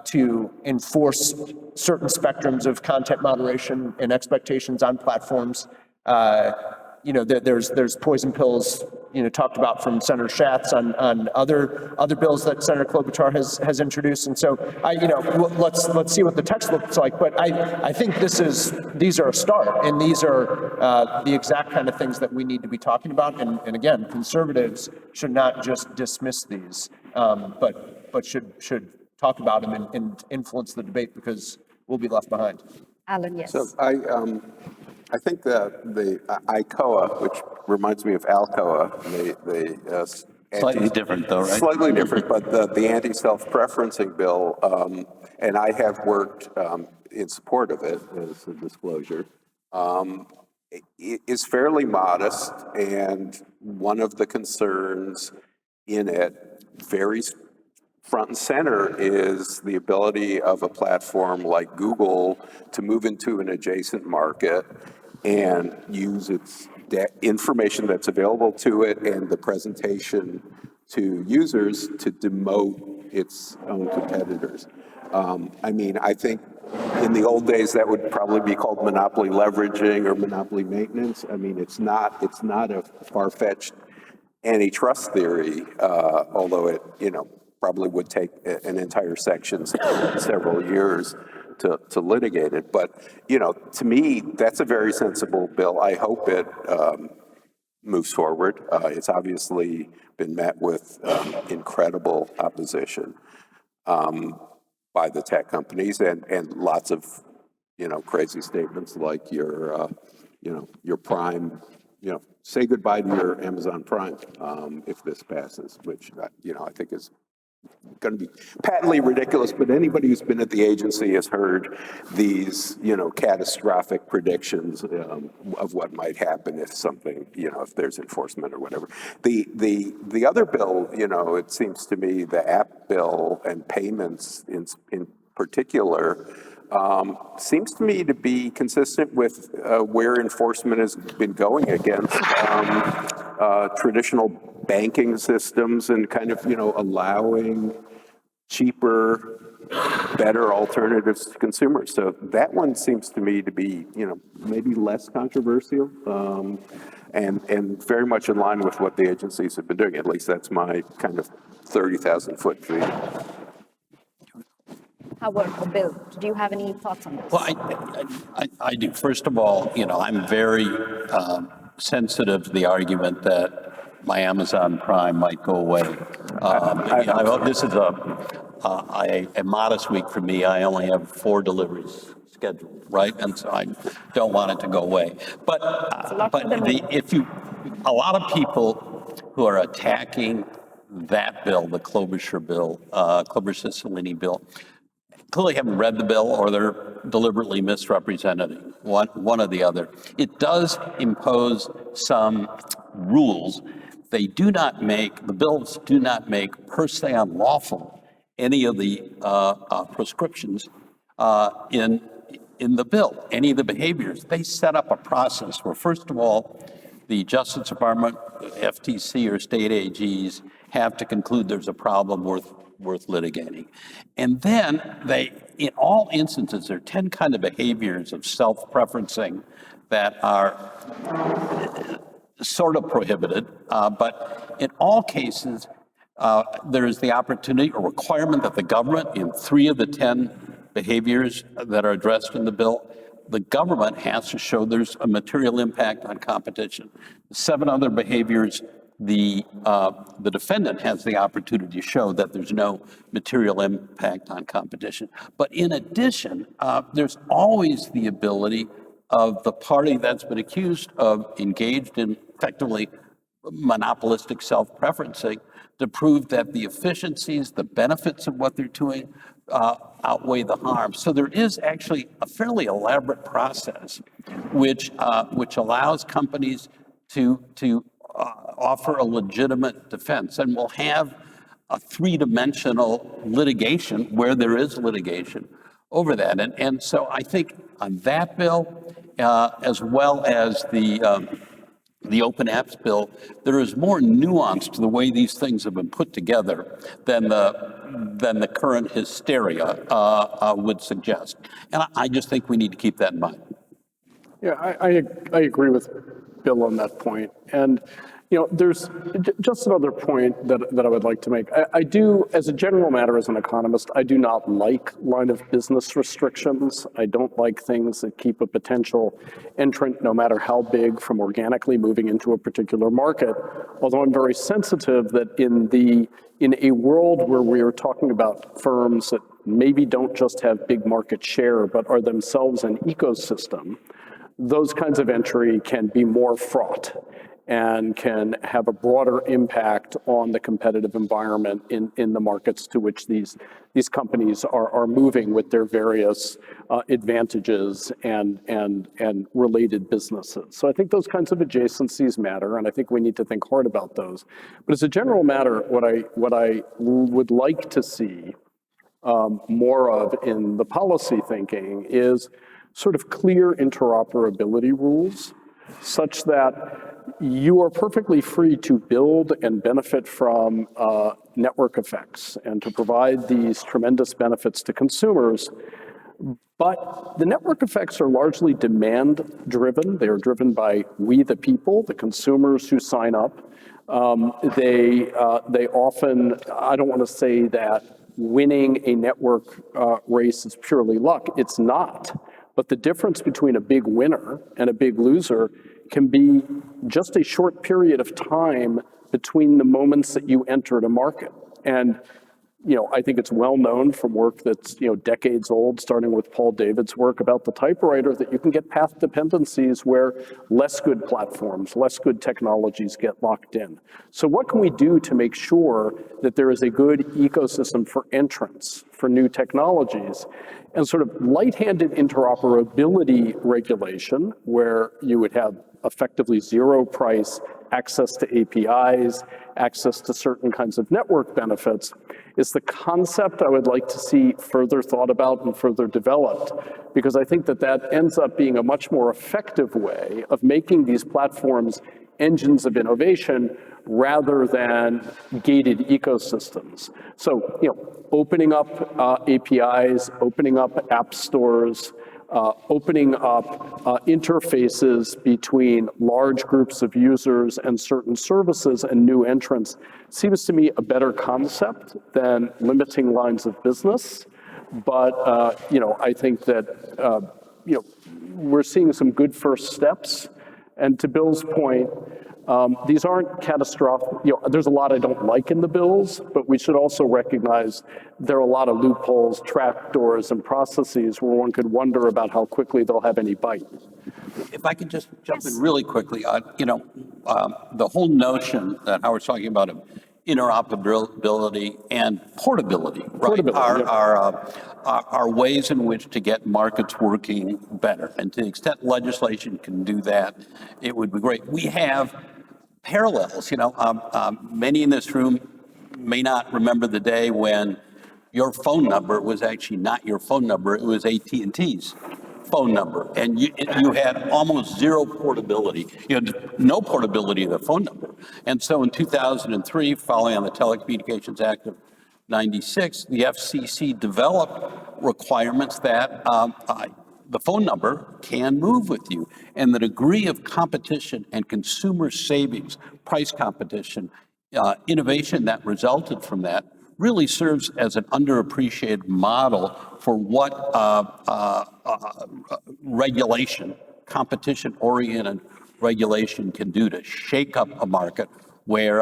[SPEAKER 5] to enforce certain spectrums of content moderation and expectations on platforms. There's poison pills, talked about from Senator Schatz on other bills that Senator Klobuchar has introduced. And so let's see what the text looks like. But I think these are a start, and these are the exact kind of things that we need to be talking about. And again, conservatives should not just dismiss these, but should talk about them and influence the debate, because we'll be left behind.
[SPEAKER 2] Alan, yes.
[SPEAKER 4] So I think that the ICOA, which reminds me of Alcoa,
[SPEAKER 3] Slightly different though, right?
[SPEAKER 4] Slightly different, but the anti-self-preferencing bill, and I have worked in support of it, as a disclosure, is fairly modest, and one of the concerns in it, very front and center, is the ability of a platform like Google to move into an adjacent market and use its information that's available to it and the presentation to users to demote its own competitors. I think in the old days that would probably be called monopoly leveraging or monopoly maintenance. It's not a far-fetched antitrust theory, although it probably would take an entire section several years to litigate it. But, to me, that's a very sensible bill. I hope it moves forward. It's obviously been met with incredible opposition by the tech companies, and lots of, crazy statements like your Prime, say goodbye to your Amazon Prime if this passes, which, I think is going to be patently ridiculous, but anybody who's been at the agency has heard these, catastrophic predictions of what might happen if something, if there's enforcement or whatever. The other bill, it seems to me, the app bill and payments in particular, seems to me to be consistent with where enforcement has been going against traditional banking systems, and kind of, allowing cheaper, better alternatives to consumers. So that one seems to me to be, maybe less controversial, and very much in line with what the agencies have been doing. At least that's my kind of 30,000-foot view.
[SPEAKER 2] Howard, Bill, do you have any thoughts on this?
[SPEAKER 3] Well, I do. First of all, I'm very sensitive to the argument that my Amazon Prime might go away. This is a modest week for me. I only have 4 deliveries scheduled, right? And so I don't want it to go away. But a lot of people who are attacking that bill, the Klobuchar-Cicilline bill, clearly haven't read the bill, or they're deliberately misrepresenting one or the other. It does impose some rules. The bills do not make per se unlawful any of the prescriptions in in the bill, any of the behaviors, they set up a process where, first of all, the Justice Department, FTC, or state AGs have to conclude there's a problem worth litigating. And then they, in all instances, there are 10 kind of behaviors of self-preferencing that are sort of prohibited, but in all cases, there is the opportunity or requirement that the government, in 3 of the 10 behaviors that are addressed in the bill, the government has to show there's a material impact on competition. 7 other behaviors, the defendant has the opportunity to show that there's no material impact on competition. But in addition, there's always the ability of the party that's been accused of engaged in effectively monopolistic self-preferencing to prove that the efficiencies, the benefits of what they're doing outweigh the harm. So there is actually a fairly elaborate process which allows companies to offer a legitimate defense, and we'll have a 3-dimensional litigation where there is litigation over that. And so I think on that bill, as well as the Open Apps bill, there is more nuance to the way these things have been put together than the current hysteria would suggest. And I just think we need to keep that in mind.
[SPEAKER 6] Yeah, I agree with Bill on that point. And, there's just another point that I would like to make. I do, as a general matter, as an economist, I do not like line of business restrictions. I don't like things that keep a potential entrant, no matter how big, from organically moving into a particular market. Although I'm very sensitive that in a world where we are talking about firms that maybe don't just have big market share, but are themselves an ecosystem, those kinds of entry can be more fraught and can have a broader impact on the competitive environment in the markets to which these companies are moving with their various advantages and related businesses. So I think those kinds of adjacencies matter, and I think we need to think hard about those. But as a general matter, what I would like to see more of in the policy thinking is sort of clear interoperability rules, such that you are perfectly free to build and benefit from network effects and to provide these tremendous benefits to consumers. But the network effects are largely demand-driven. They are driven by we, the people, the consumers who sign up. They often, I don't want to say that winning a network race is purely luck. It's not. But the difference between a big winner and a big loser can be just a short period of time between the moments that you entered a market. And I think it's well known from work that's decades old, starting with Paul David's work about the typewriter, that you can get path dependencies where less good platforms, less good technologies get locked in. So what can we do to make sure that there is a good ecosystem for entrants, for new technologies, and sort of light-handed interoperability regulation, where you would have effectively zero price access to APIs, access to certain kinds of network benefits, is the concept I would like to see further thought about and further developed, because I think that ends up being a much more effective way of making these platforms engines of innovation rather than gated ecosystems. So, opening up APIs, opening up app stores, opening up interfaces between large groups of users and certain services and new entrants seems to me a better concept than limiting lines of business. But, I think that, we're seeing some good first steps. And to Bill's point, these aren't catastrophic. There's a lot I don't like in the bills, but we should also recognize there are a lot of loopholes, trapdoors, and processes where one could wonder about how quickly they'll have any bite.
[SPEAKER 3] If I could just jump in really quickly, the whole notion that Howard's talking about of interoperability and portability, right, are ways in which to get markets working better. And to the extent legislation can do that, it would be great. We have parallels. Many in this room may not remember the day when your phone number was actually not your phone number, it was AT&T's phone number, and you had almost zero portability. You had no portability of the phone number. And so in 2003, following on the Telecommunications Act of 96, the FCC developed requirements that the phone number can move with you. And the degree of competition and consumer savings, price competition, innovation that resulted from that really serves as an underappreciated model for what regulation, competition-oriented regulation can do to shake up a market where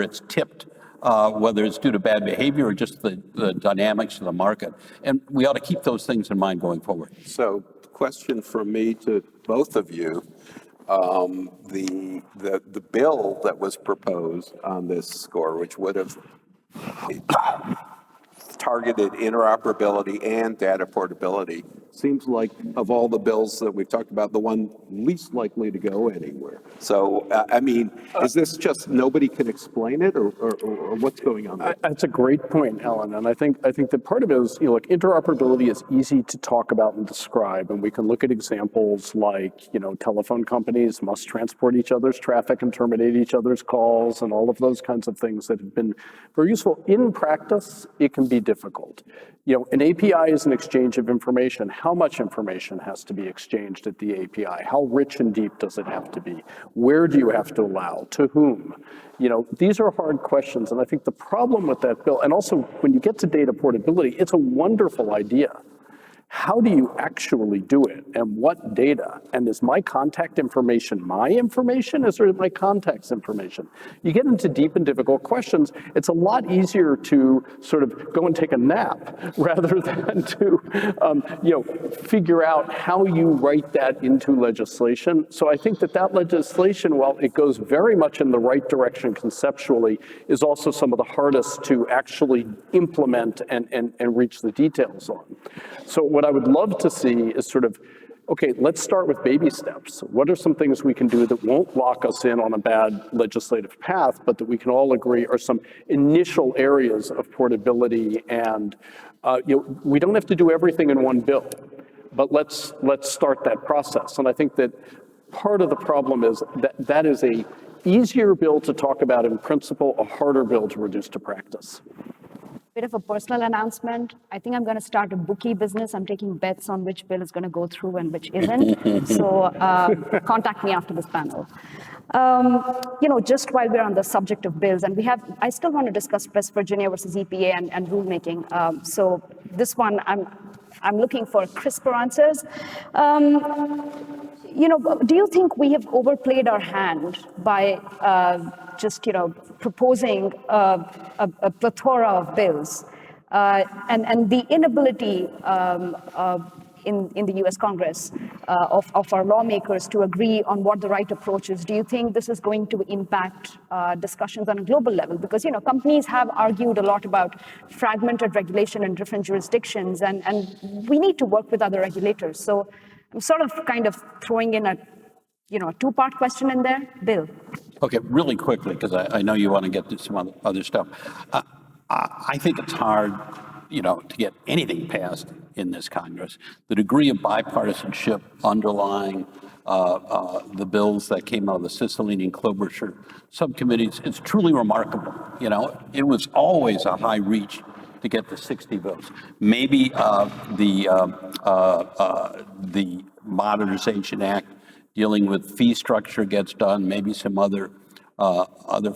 [SPEAKER 3] it's tipped, whether it's due to bad behavior or just the dynamics of the market. And we ought to keep those things in mind going forward.
[SPEAKER 4] So, question from me to both of you. The bill that was proposed on this score, which would have targeted interoperability and data portability, seems like of all the bills that we've talked about, the one least likely to go anywhere. So, I mean, is this just nobody can explain it, or what's going on there?
[SPEAKER 6] That's a great point, Ellen. And I think that part of it is, look, interoperability is easy to talk about and describe, and we can look at examples like, telephone companies must transport each other's traffic and terminate each other's calls, and all of those kinds of things that have been very useful. In practice, it can be difficult. An API is an exchange of information. How much information has to be exchanged at the API? How rich and deep does it have to be? Where do you have to allow? To whom? These are hard questions, and I think the problem with that bill, and also when you get to data portability, it's a wonderful idea. How do you actually do it, and what data? And is my contact information my information, or is it my contact's information? You get into deep and difficult questions. It's a lot easier to sort of go and take a nap rather than to figure out how you write that into legislation. So I think that legislation, while it goes very much in the right direction conceptually, is also some of the hardest to actually implement and reach the details on. So what I would love to see is sort of, okay, let's start with baby steps. What are some things we can do that won't lock us in on a bad legislative path, but that we can all agree are some initial areas of portability? And we don't have to do everything in one bill, but let's start that process. And I think that part of the problem is that is a easier bill to talk about in principle, a harder bill to reduce to practice.
[SPEAKER 2] Bit of a personal announcement. I think I'm going to start a bookie business. I'm taking bets on which bill is going to go through and which isn't. So contact me after this panel. Just while we're on the subject of bills, and I still want to discuss West Virginia versus EPA and rulemaking. So this one, I'm looking for crisper answers. Do you think we have overplayed our hand by just proposing a plethora of bills and the inability in the U.S. Congress of our lawmakers to agree on what the right approach is? Do you think this is going to impact discussions on a global level? Because companies have argued a lot about fragmented regulation in different jurisdictions, and we need to work with other regulators. So I'm sort of kind of throwing in a two-part question in there. Bill.
[SPEAKER 3] Okay, really quickly, because I know you want to get to some other stuff. I think it's hard, to get anything passed in this Congress. The degree of bipartisanship underlying the bills that came out of the Cicilline and Klobuchar subcommittees, it's truly remarkable. It was always a high reach to get the 60 votes. Maybe the Modernization Act dealing with fee structure gets done, maybe some other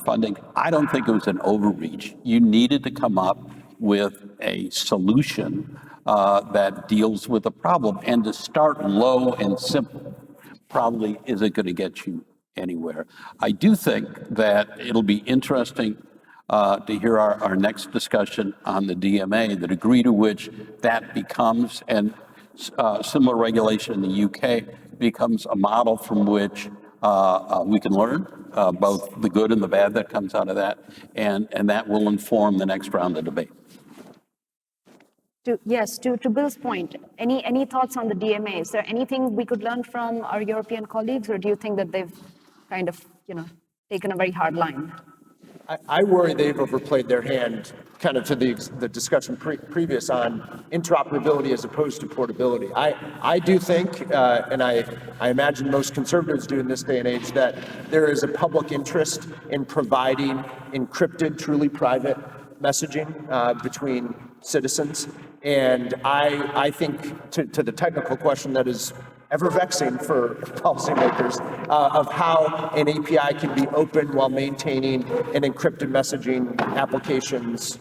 [SPEAKER 3] funding. I don't think it was an overreach. You needed to come up with a solution that deals with the problem, and to start low and simple probably isn't going to get you anywhere. I do think that it'll be interesting to hear our next discussion on the DMA, the degree to which that becomes, and similar regulation in the UK becomes a model from which we can learn both the good and the bad that comes out of that, and that will inform the next round of debate.
[SPEAKER 2] To Bill's point, any thoughts on the DMA? Is there anything we could learn from our European colleagues, or do you think that they've kind of, taken a very hard line?
[SPEAKER 5] I worry they've overplayed their hand, kind of to the discussion previous on interoperability as opposed to portability. I do think, and I imagine most conservatives do in this day and age, that there is a public interest in providing encrypted, truly private messaging between citizens. And I think to the technical question that is ever vexing for policymakers of how an API can be open while maintaining an encrypted messaging application's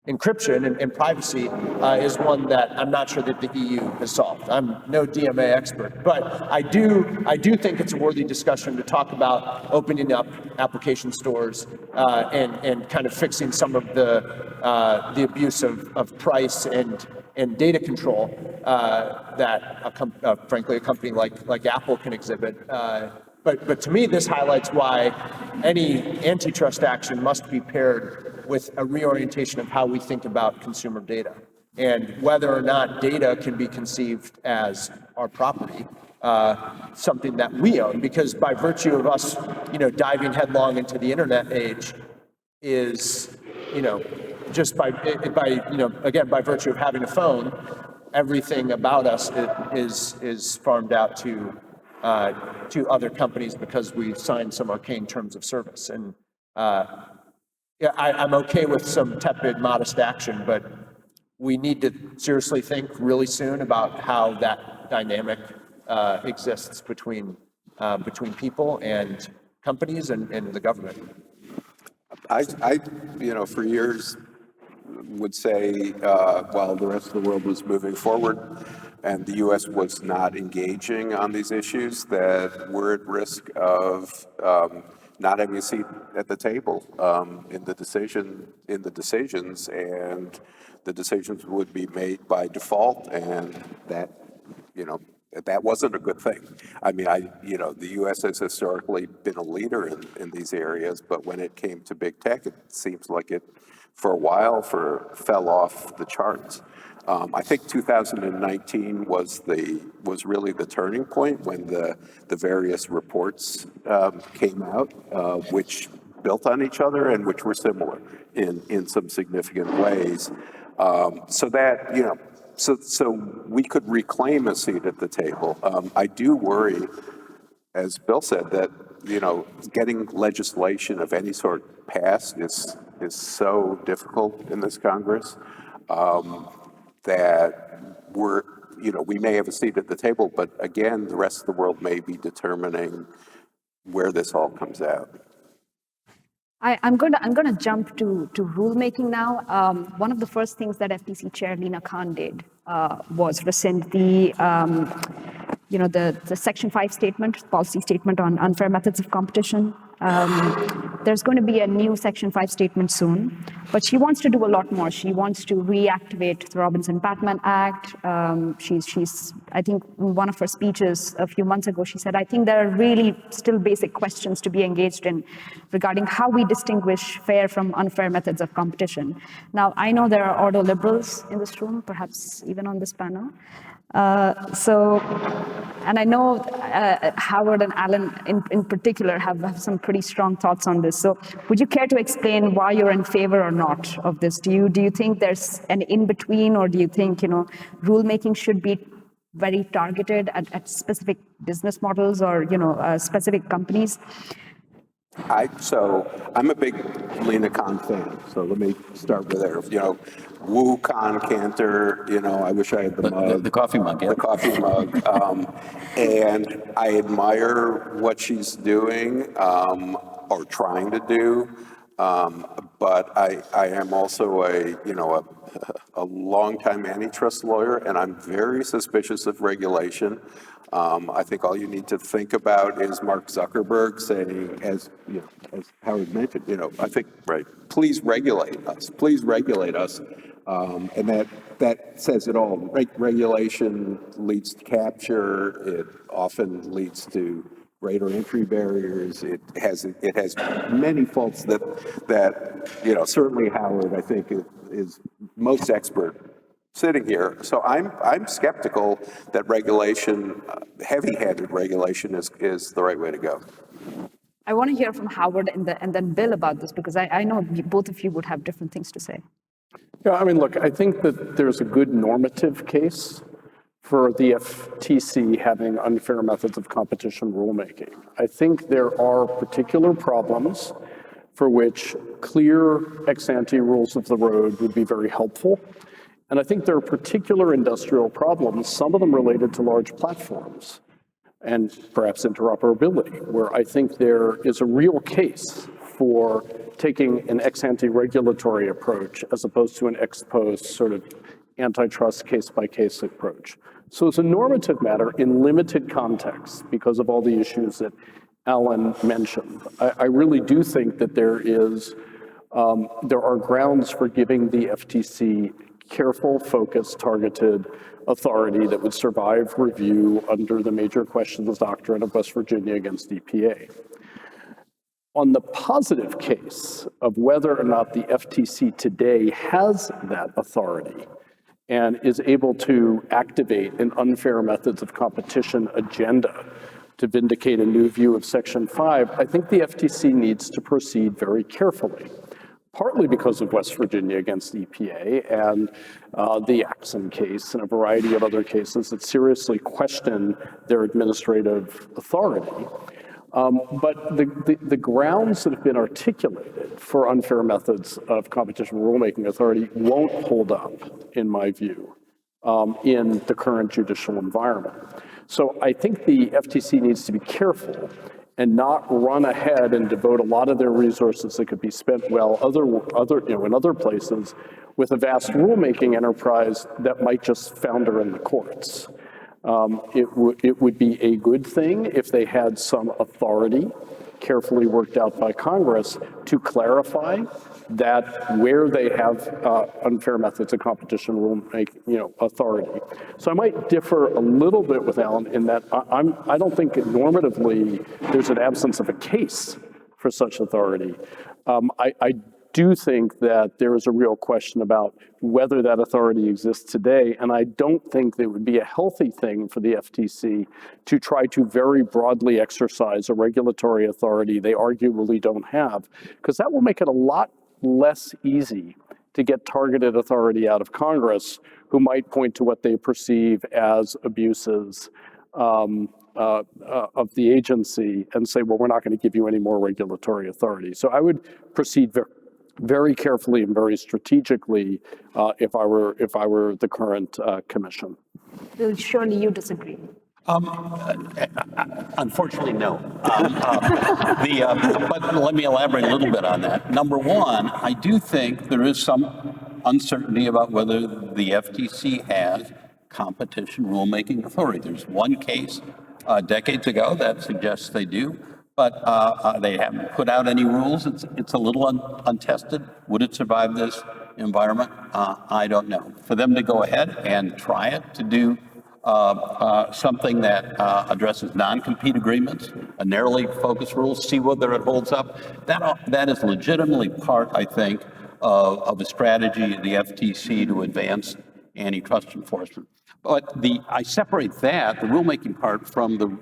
[SPEAKER 5] encryption and privacy is one that I'm not sure that the EU has solved. I'm no DMA expert, but I do think it's a worthy discussion to talk about opening up application stores and kind of fixing some of the abuse of price and data control that frankly a company like Apple can exhibit. But to me, this highlights why any antitrust action must be paired with a reorientation of how we think about consumer data and whether or not data can be conceived as our property, something that we own, because by virtue of us, diving headlong into the internet age is, just by again, by virtue of having a phone, everything about us is farmed out to other companies because we signed some arcane terms of service. And yeah, I'm okay with some tepid, modest action, but we need to seriously think really soon about how that dynamic exists between people and companies and the government.
[SPEAKER 4] I for years would say, while the rest of the world was moving forward and the U.S. was not engaging on these issues, that we're at risk of not having a seat at the table in the decisions, and the decisions would be made by default, and that wasn't a good thing. I mean, the U.S. has historically been a leader in these areas, but when it came to big tech, it seems like it, for a while, fell off the charts. I think 2019 was really the turning point when the various reports came out, which built on each other and which were similar in some significant ways. So that, so we could reclaim a seat at the table. I do worry, as Bill said, that getting legislation of any sort passed is so difficult in this Congress that we may have a seat at the table, but again, the rest of the world may be determining where this all comes out.
[SPEAKER 2] I'm going to jump to rulemaking now. One of the first things that FTC Chair Lina Khan did was rescind the Section 5 statement, policy statement on unfair methods of competition. There's going to be a new Section 5 statement soon, but she wants to do a lot more. She wants to reactivate the Robinson-Patman Act. I think in one of her speeches a few months ago, she said, I think there are really still basic questions to be engaged in regarding how we distinguish fair from unfair methods of competition. Now, I know there are auto liberals in this room, perhaps even on this panel. And I know Howard and Alan in particular have some pretty strong thoughts on this. So would you care to explain why you're in favor or not of this? Do you think there's an in-between, or do you think, rulemaking should be very targeted at specific business models or, specific companies?
[SPEAKER 4] So I'm a big Lina Khan fan, so let me start with there. Woo Khan Cantor, I wish I had the mug.
[SPEAKER 3] The coffee mug, yeah.
[SPEAKER 4] The coffee mug. And I admire what she's doing or trying to do, but I am also a longtime antitrust lawyer, and I'm very suspicious of regulation. I think all you need to think about is Mark Zuckerberg saying, as Howard mentioned, I think, right, please regulate us. And that says it all. Regulation leads to capture. It often leads to greater entry barriers. It has many faults that certainly Howard, I think, is most expert sitting here. So I'm skeptical that regulation, heavy-handed regulation, is the right way to go.
[SPEAKER 2] I want to hear from Howard and then Bill about this, because I know both of you would have different things to say.
[SPEAKER 6] Yeah, I mean, look, I think that there's a good normative case for the FTC having unfair methods of competition rulemaking. I think there are particular problems for which clear ex-ante rules of the road would be very helpful. And I think there are particular industrial problems, some of them related to large platforms and perhaps interoperability, where I think there is a real case for taking an ex-ante regulatory approach as opposed to an ex-post sort of antitrust case-by-case approach. So it's a normative matter in limited context because of all the issues that Alan mentioned. I really do think that there are grounds for giving the FTC careful, focused, targeted authority that would survive review under the major questions doctrine of West Virginia against EPA. On the positive case of whether or not the FTC today has that authority and is able to activate an unfair methods of competition agenda to vindicate a new view of Section 5, I think the FTC needs to proceed very carefully, partly because of West Virginia against EPA and the Axon case and a variety of other cases that seriously question their administrative authority. But the grounds that have been articulated for unfair methods of competition rulemaking authority won't hold up, in my view, in the current judicial environment. So I think the FTC needs to be careful and not run ahead and devote a lot of their resources that could be spent well in other places with a vast rulemaking enterprise that might just founder in the courts. It would be a good thing if they had some authority carefully worked out by Congress to clarify that where they have unfair methods of competition rulemaking, authority. So I might differ a little bit with Alan in that I don't think normatively there's an absence of a case for such authority. I do think that there is a real question about whether that authority exists today, and I don't think that it would be a healthy thing for the FTC to try to very broadly exercise a regulatory authority they arguably don't have, because that will make it a lot less easy to get targeted authority out of Congress who might point to what they perceive as abuses of the agency and say, well, we're not going to give you any more regulatory authority. So I would proceed very carefully and very strategically if I were the current commission.
[SPEAKER 2] Bill, surely you disagree.
[SPEAKER 3] Unfortunately, no. But let me elaborate a little bit on that. Number one, I do think there is some uncertainty about whether the FTC has competition rulemaking authority. There's one case decades ago that suggests they do, but they haven't put out any rules. It's a little untested. Would it survive this environment? I don't know. For them to go ahead and try it, to do something that addresses non-compete agreements, a narrowly focused rule, see whether it holds up, that is legitimately part, I think, of a strategy of the FTC to advance antitrust enforcement. But I separate that, the rulemaking part, from the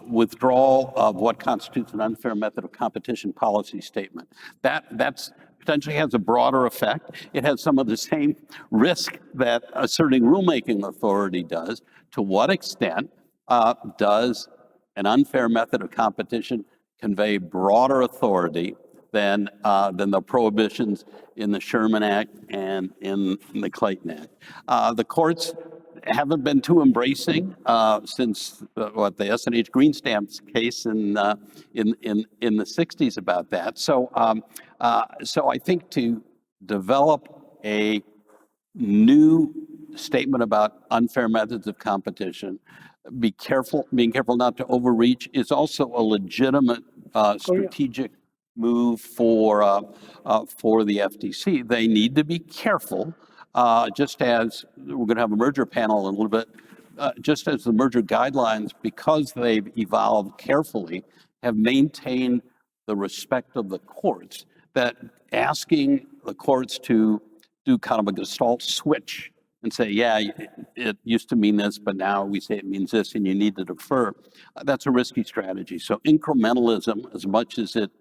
[SPEAKER 3] withdrawal of what constitutes an unfair method of competition policy statement. That's potentially has a broader effect. It has some of the same risk that asserting rulemaking authority does. To what extent does an unfair method of competition convey broader authority than the prohibitions in the Sherman Act and in the Clayton Act? The courts haven't been too embracing since the S&H Green Stamps case in the 60s about that. So I think to develop a new statement about unfair methods of competition, being careful not to overreach, is also a legitimate strategic move for the FTC. They need to be careful. Just as we're going to have a merger panel in a little bit, just as the merger guidelines, because they've evolved carefully, have maintained the respect of the courts, that asking the courts to do kind of a gestalt switch and say, yeah, it used to mean this, but now we say it means this, and you need to defer. That's a risky strategy. So incrementalism, as much as it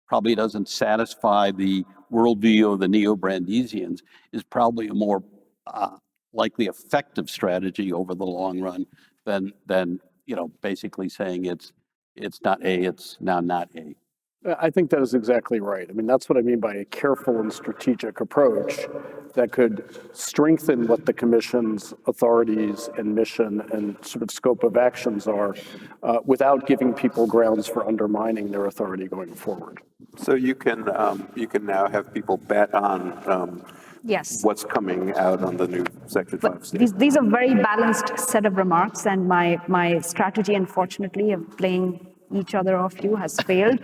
[SPEAKER 3] probably doesn't satisfy the worldview of the neo-Brandesians, is probably a more likely effective strategy over the long run than basically saying it's not A, it's now not A.
[SPEAKER 6] I think that is exactly right. I mean, that's what I mean by a careful and strategic approach that could strengthen what the commission's authorities and mission and sort of scope of actions are without giving people grounds for undermining their authority going forward.
[SPEAKER 4] So you can now have people bet on
[SPEAKER 2] Yes.
[SPEAKER 4] what's coming out on the new Section 5 statement.
[SPEAKER 2] These are very balanced set of remarks, and my strategy, unfortunately, of playing each other off you has failed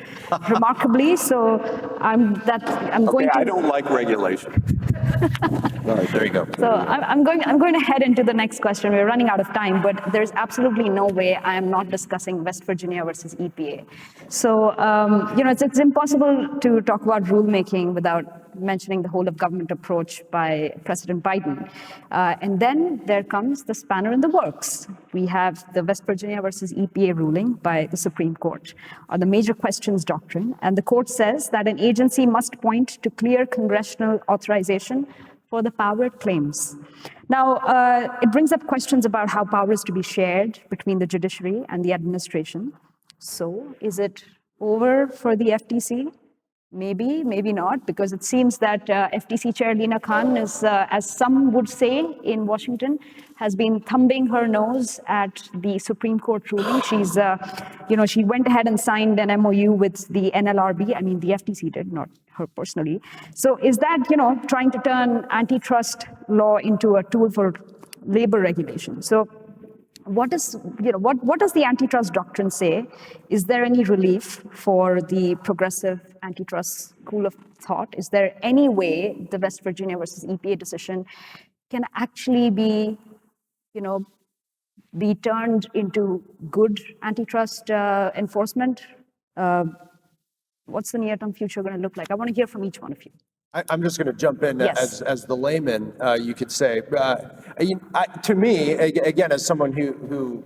[SPEAKER 2] remarkably. So I'm going to.
[SPEAKER 4] I don't like regulation. All right, there you go.
[SPEAKER 2] So I'm going to head into the next question. We're running out of time, but there's absolutely no way I am not discussing West Virginia versus EPA. So it's impossible to talk about rulemaking without mentioning the whole of government approach by President Biden. And then there comes the spanner in the works. We have the West Virginia versus EPA ruling by the Supreme Court on the major questions doctrine. And the court says that an agency must point to clear congressional authorization for the power it claims. Now, it brings up questions about how power is to be shared between the judiciary and the administration. So is it over for the FTC? Maybe, maybe not, because it seems that FTC Chair Lina Khan is, as some would say in Washington, has been thumbing her nose at the Supreme Court ruling. She's, she went ahead and signed an MOU with the NLRB. I mean, the FTC did, not her personally. So is that, trying to turn antitrust law into a tool for labor regulation? So what does the antitrust doctrine say? Is there any relief for the progressive antitrust school of thought? Is there any way the West Virginia versus EPA decision can actually be turned into good antitrust enforcement? What's the near-term future going to look like? I want to hear from each one of you.
[SPEAKER 5] I'm just going to jump in.
[SPEAKER 2] Yes.
[SPEAKER 5] As the layman, you could say. To me, again, as someone who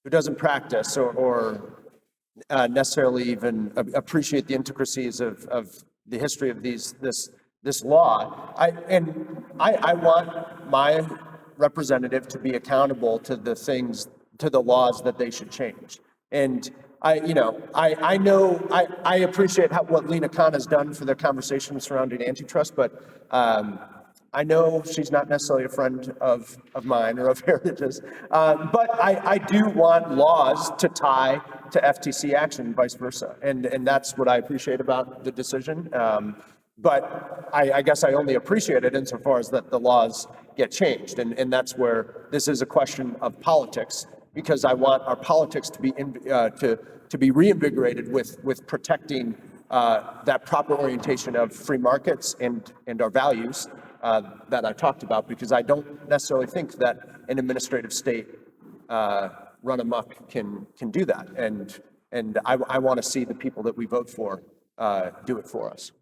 [SPEAKER 5] doesn't practice or necessarily even appreciate the intricacies of the history of this law, I want my representative to be accountable to the laws that they should change. And I appreciate what Lina Khan has done for the conversation surrounding antitrust, but I know she's not necessarily a friend of mine or of Heritage's. But I do want laws to tie to FTC action and vice versa. And that's what I appreciate about the decision. But I guess I only appreciate it insofar as that the laws get changed. And that's where this is a question of politics, because I want our politics to be reinvigorated with protecting that proper orientation of free markets and our values that I talked about, because I don't necessarily think that an administrative state run amok can do that. And I want to see the people that we vote for do it for us.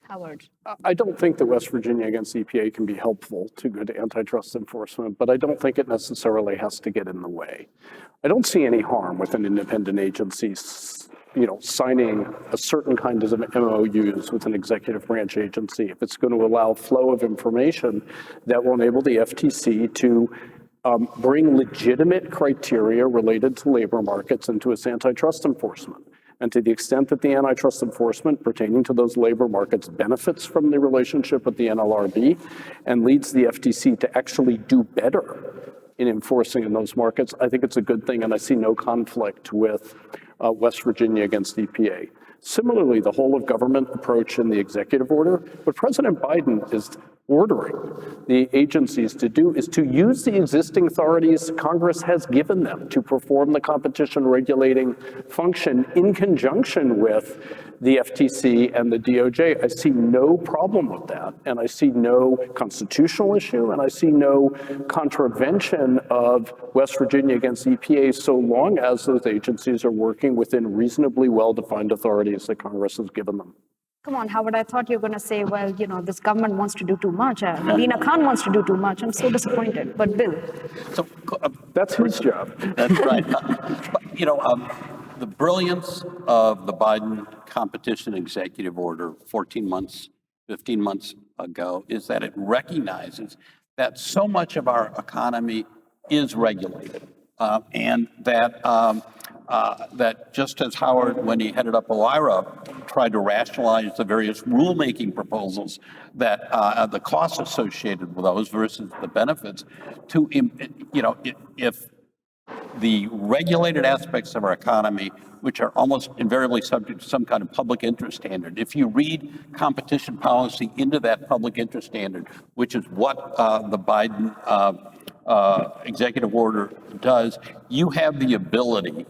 [SPEAKER 2] Howard.
[SPEAKER 6] I don't think that West Virginia against EPA can be helpful to good antitrust enforcement, but I don't think it necessarily has to get in the way. I don't see any harm with an independent agency, signing a certain kind of MOUs with an executive branch agency if it's going to allow flow of information that will enable the FTC to bring legitimate criteria related to labor markets into its antitrust enforcement. And to the extent that the antitrust enforcement pertaining to those labor markets benefits from the relationship with the NLRB and leads the FTC to actually do better in enforcing in those markets, I think it's a good thing, and I see no conflict with West Virginia against EPA. Similarly, the whole of government approach in the executive order, what President Biden is ordering the agencies to do is to use the existing authorities Congress has given them to perform the competition regulating function in conjunction with the FTC and the DOJ. I see no problem with that, and I see no constitutional issue, and I see no contravention of West Virginia against EPA so long as those agencies are working within reasonably well-defined authorities that Congress has given them.
[SPEAKER 2] Come on, Howard, I thought you were going to say, well, this government wants to do too much. Lena Khan wants to do too much. I'm so disappointed. But Bill.
[SPEAKER 3] So,
[SPEAKER 6] That's his job.
[SPEAKER 3] that's right. The brilliance of the Biden competition executive order 14 months, 15 months ago is that it recognizes that so much of our economy is regulated. And that just as Howard, when he headed up OIRA, tried to rationalize the various rulemaking proposals that the costs associated with those versus the benefits, if the regulated aspects of our economy, which are almost invariably subject to some kind of public interest standard. If you read competition policy into that public interest standard, which is what the Biden executive order does, you have the ability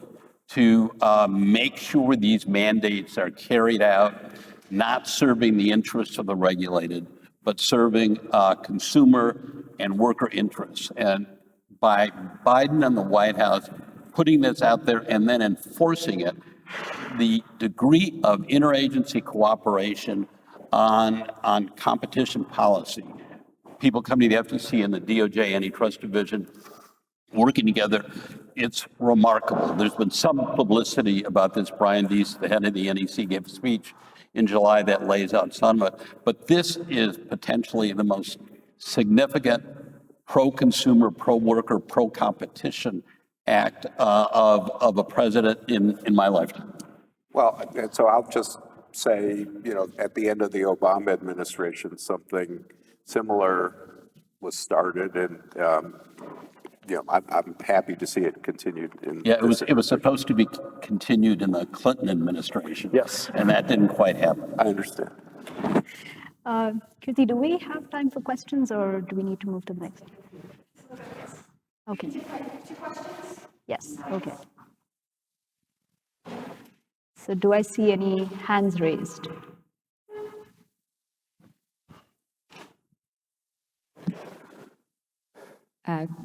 [SPEAKER 3] to make sure these mandates are carried out, not serving the interests of the regulated, but serving consumer and worker interests. And by Biden and the White House putting this out there and then enforcing it, the degree of interagency cooperation on competition policy, people coming to the FTC and the DOJ antitrust division working together, it's remarkable. There's been some publicity about this. Brian Deese, the head of the NEC, gave a speech in July that lays out some of it. But this is potentially the most significant pro-consumer, pro-worker, pro-competition act of a president in my lifetime.
[SPEAKER 4] Well, and so I'll just say, at the end of the Obama administration, something similar was started, and I'm happy to see it continued.
[SPEAKER 3] It was supposed to be continued in the Clinton administration.
[SPEAKER 6] Yes.
[SPEAKER 3] And that didn't quite happen.
[SPEAKER 4] I understand.
[SPEAKER 2] Kirti, do we have time for questions or do we need to move to the next? Okay. 2 questions? Yes, okay. So do I see any hands raised?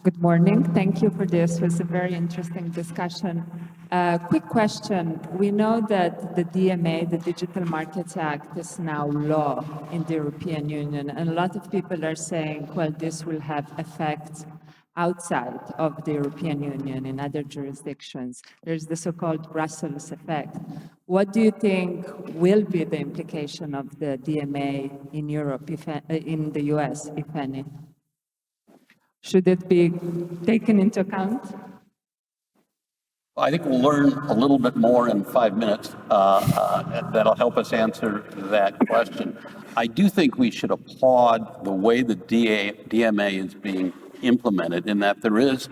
[SPEAKER 7] Good morning. Thank you for this. It was a very interesting discussion. Quick question. We know that the DMA, the Digital Markets Act, is now law in the European Union, and a lot of people are saying, well, this will have effects outside of the European Union in other jurisdictions. There's the so-called Brussels effect. What do you think will be the implication of the DMA in Europe, in the US, if any? Should it be taken into account?
[SPEAKER 3] I think we'll learn a little bit more in 5 minutes that'll help us answer that question. I do think we should applaud the way the DMA is being implemented, in that there is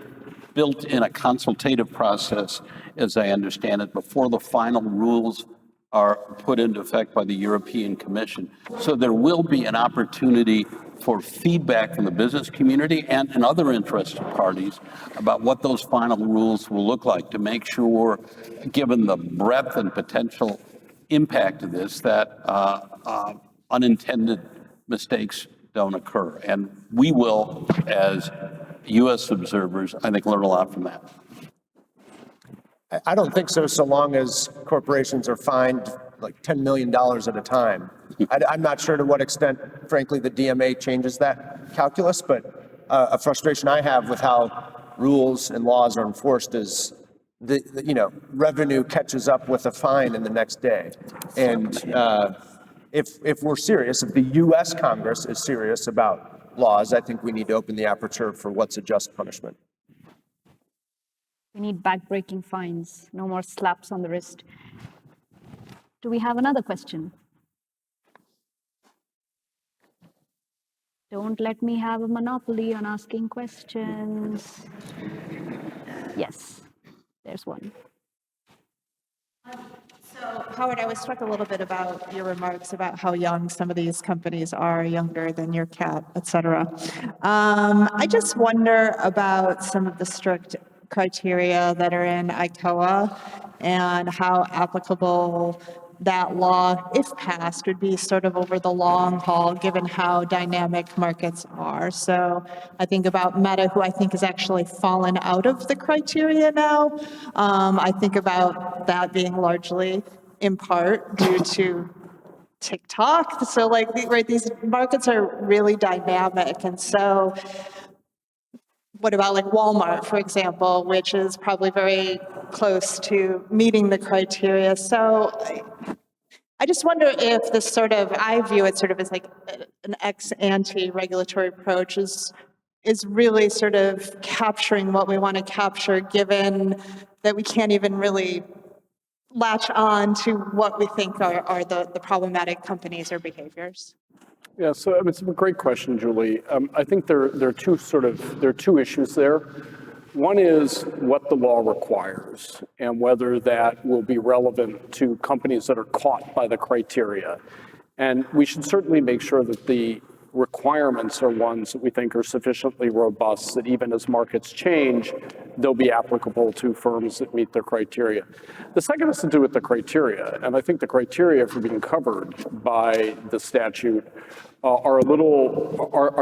[SPEAKER 3] built in a consultative process, as I understand it, before the final rules are put into effect by the European Commission. So there will be an opportunity for feedback from the business community and other interested parties about what those final rules will look like, to make sure, given the breadth and potential impact of this, that unintended mistakes don't occur. And we will, as U.S. observers, I think, learn a lot from that.
[SPEAKER 5] I don't think so, so long as corporations are fined like $10 million at a time. I'm not sure to what extent, frankly, the DMA changes that calculus, but a frustration I have with how rules and laws are enforced is revenue catches up with a fine in the next day. And if we're serious, if the U.S. Congress is serious about laws, I think we need to open the aperture for what's a just punishment.
[SPEAKER 2] We need back-breaking fines, no more slaps on the wrist. Do we have another question? Don't let me have a monopoly on asking questions. Yes, there's one.
[SPEAKER 8] So, Howard, I was struck a little bit about your remarks about how young some of these companies are, younger than your cat, et cetera. I just wonder about some of the strict criteria that are in ICOA and how applicable that law, if passed, would be sort of over the long haul, given how dynamic markets are. So I think about Meta, who I think has actually fallen out of the criteria now. I think about that being largely in part due to TikTok. So like, right, these markets are really dynamic. And so what about like Walmart, for example, which is probably very close to meeting the criteria. So I just wonder if this sort of, I view it sort of as like an ex-ante regulatory approach is really sort of capturing what we want to capture, given that we can't even really latch on to what we think are the problematic companies or behaviors.
[SPEAKER 6] Yeah, so it's a great question, Julie. I think there are two issues there. One is what the law requires and whether that will be relevant to companies that are caught by the criteria. And we should certainly make sure that the requirements are ones that we think are sufficiently robust that even as markets change, they'll be applicable to firms that meet their criteria. The second has to do with the criteria, and I think the criteria for being covered by the statute are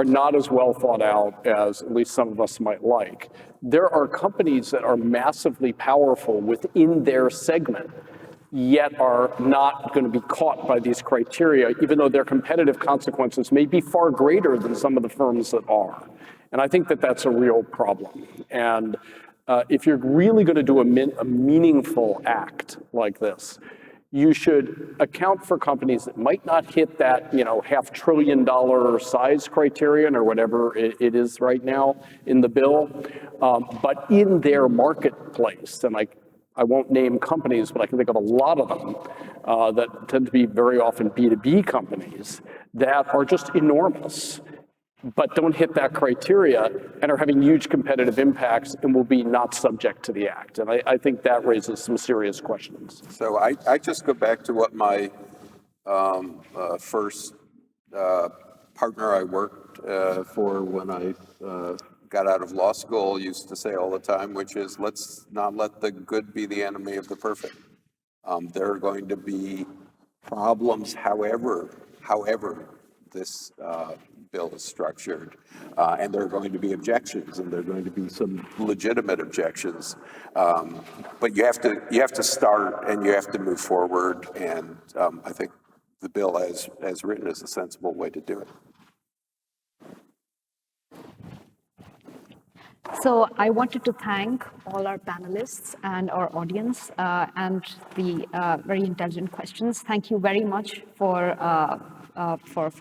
[SPEAKER 6] not as well thought out as at least some of us might like. There are companies that are massively powerful within their segment, yet are not going to be caught by these criteria, even though their competitive consequences may be far greater than some of the firms that are. And I think that that's a real problem. And if you're really going to do a meaningful act like this, you should account for companies that might not hit that, $500 billion size criterion or whatever it is right now in the bill, but in their marketplace. And I won't name companies, but I can think of a lot of them that tend to be very often B2B companies that are just enormous, but don't hit that criteria and are having huge competitive impacts and will be not subject to the act. And I think that raises some serious questions.
[SPEAKER 4] So I just go back to what my first partner I worked for when I got out of law school used to say all the time, which is, let's not let the good be the enemy of the perfect. There are going to be problems however this bill is structured, and there are going to be objections, and there are going to be some legitimate objections. But you have to start, and you have to move forward, and I think the bill as written is a sensible way to do it.
[SPEAKER 2] So I wanted to thank all our panelists and our audience and the very intelligent questions. Thank you very much for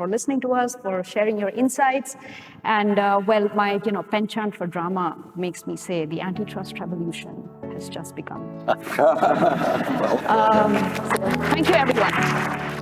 [SPEAKER 2] listening to us, for sharing your insights. And my penchant for drama makes me say the antitrust revolution has just begun. So thank you, everyone.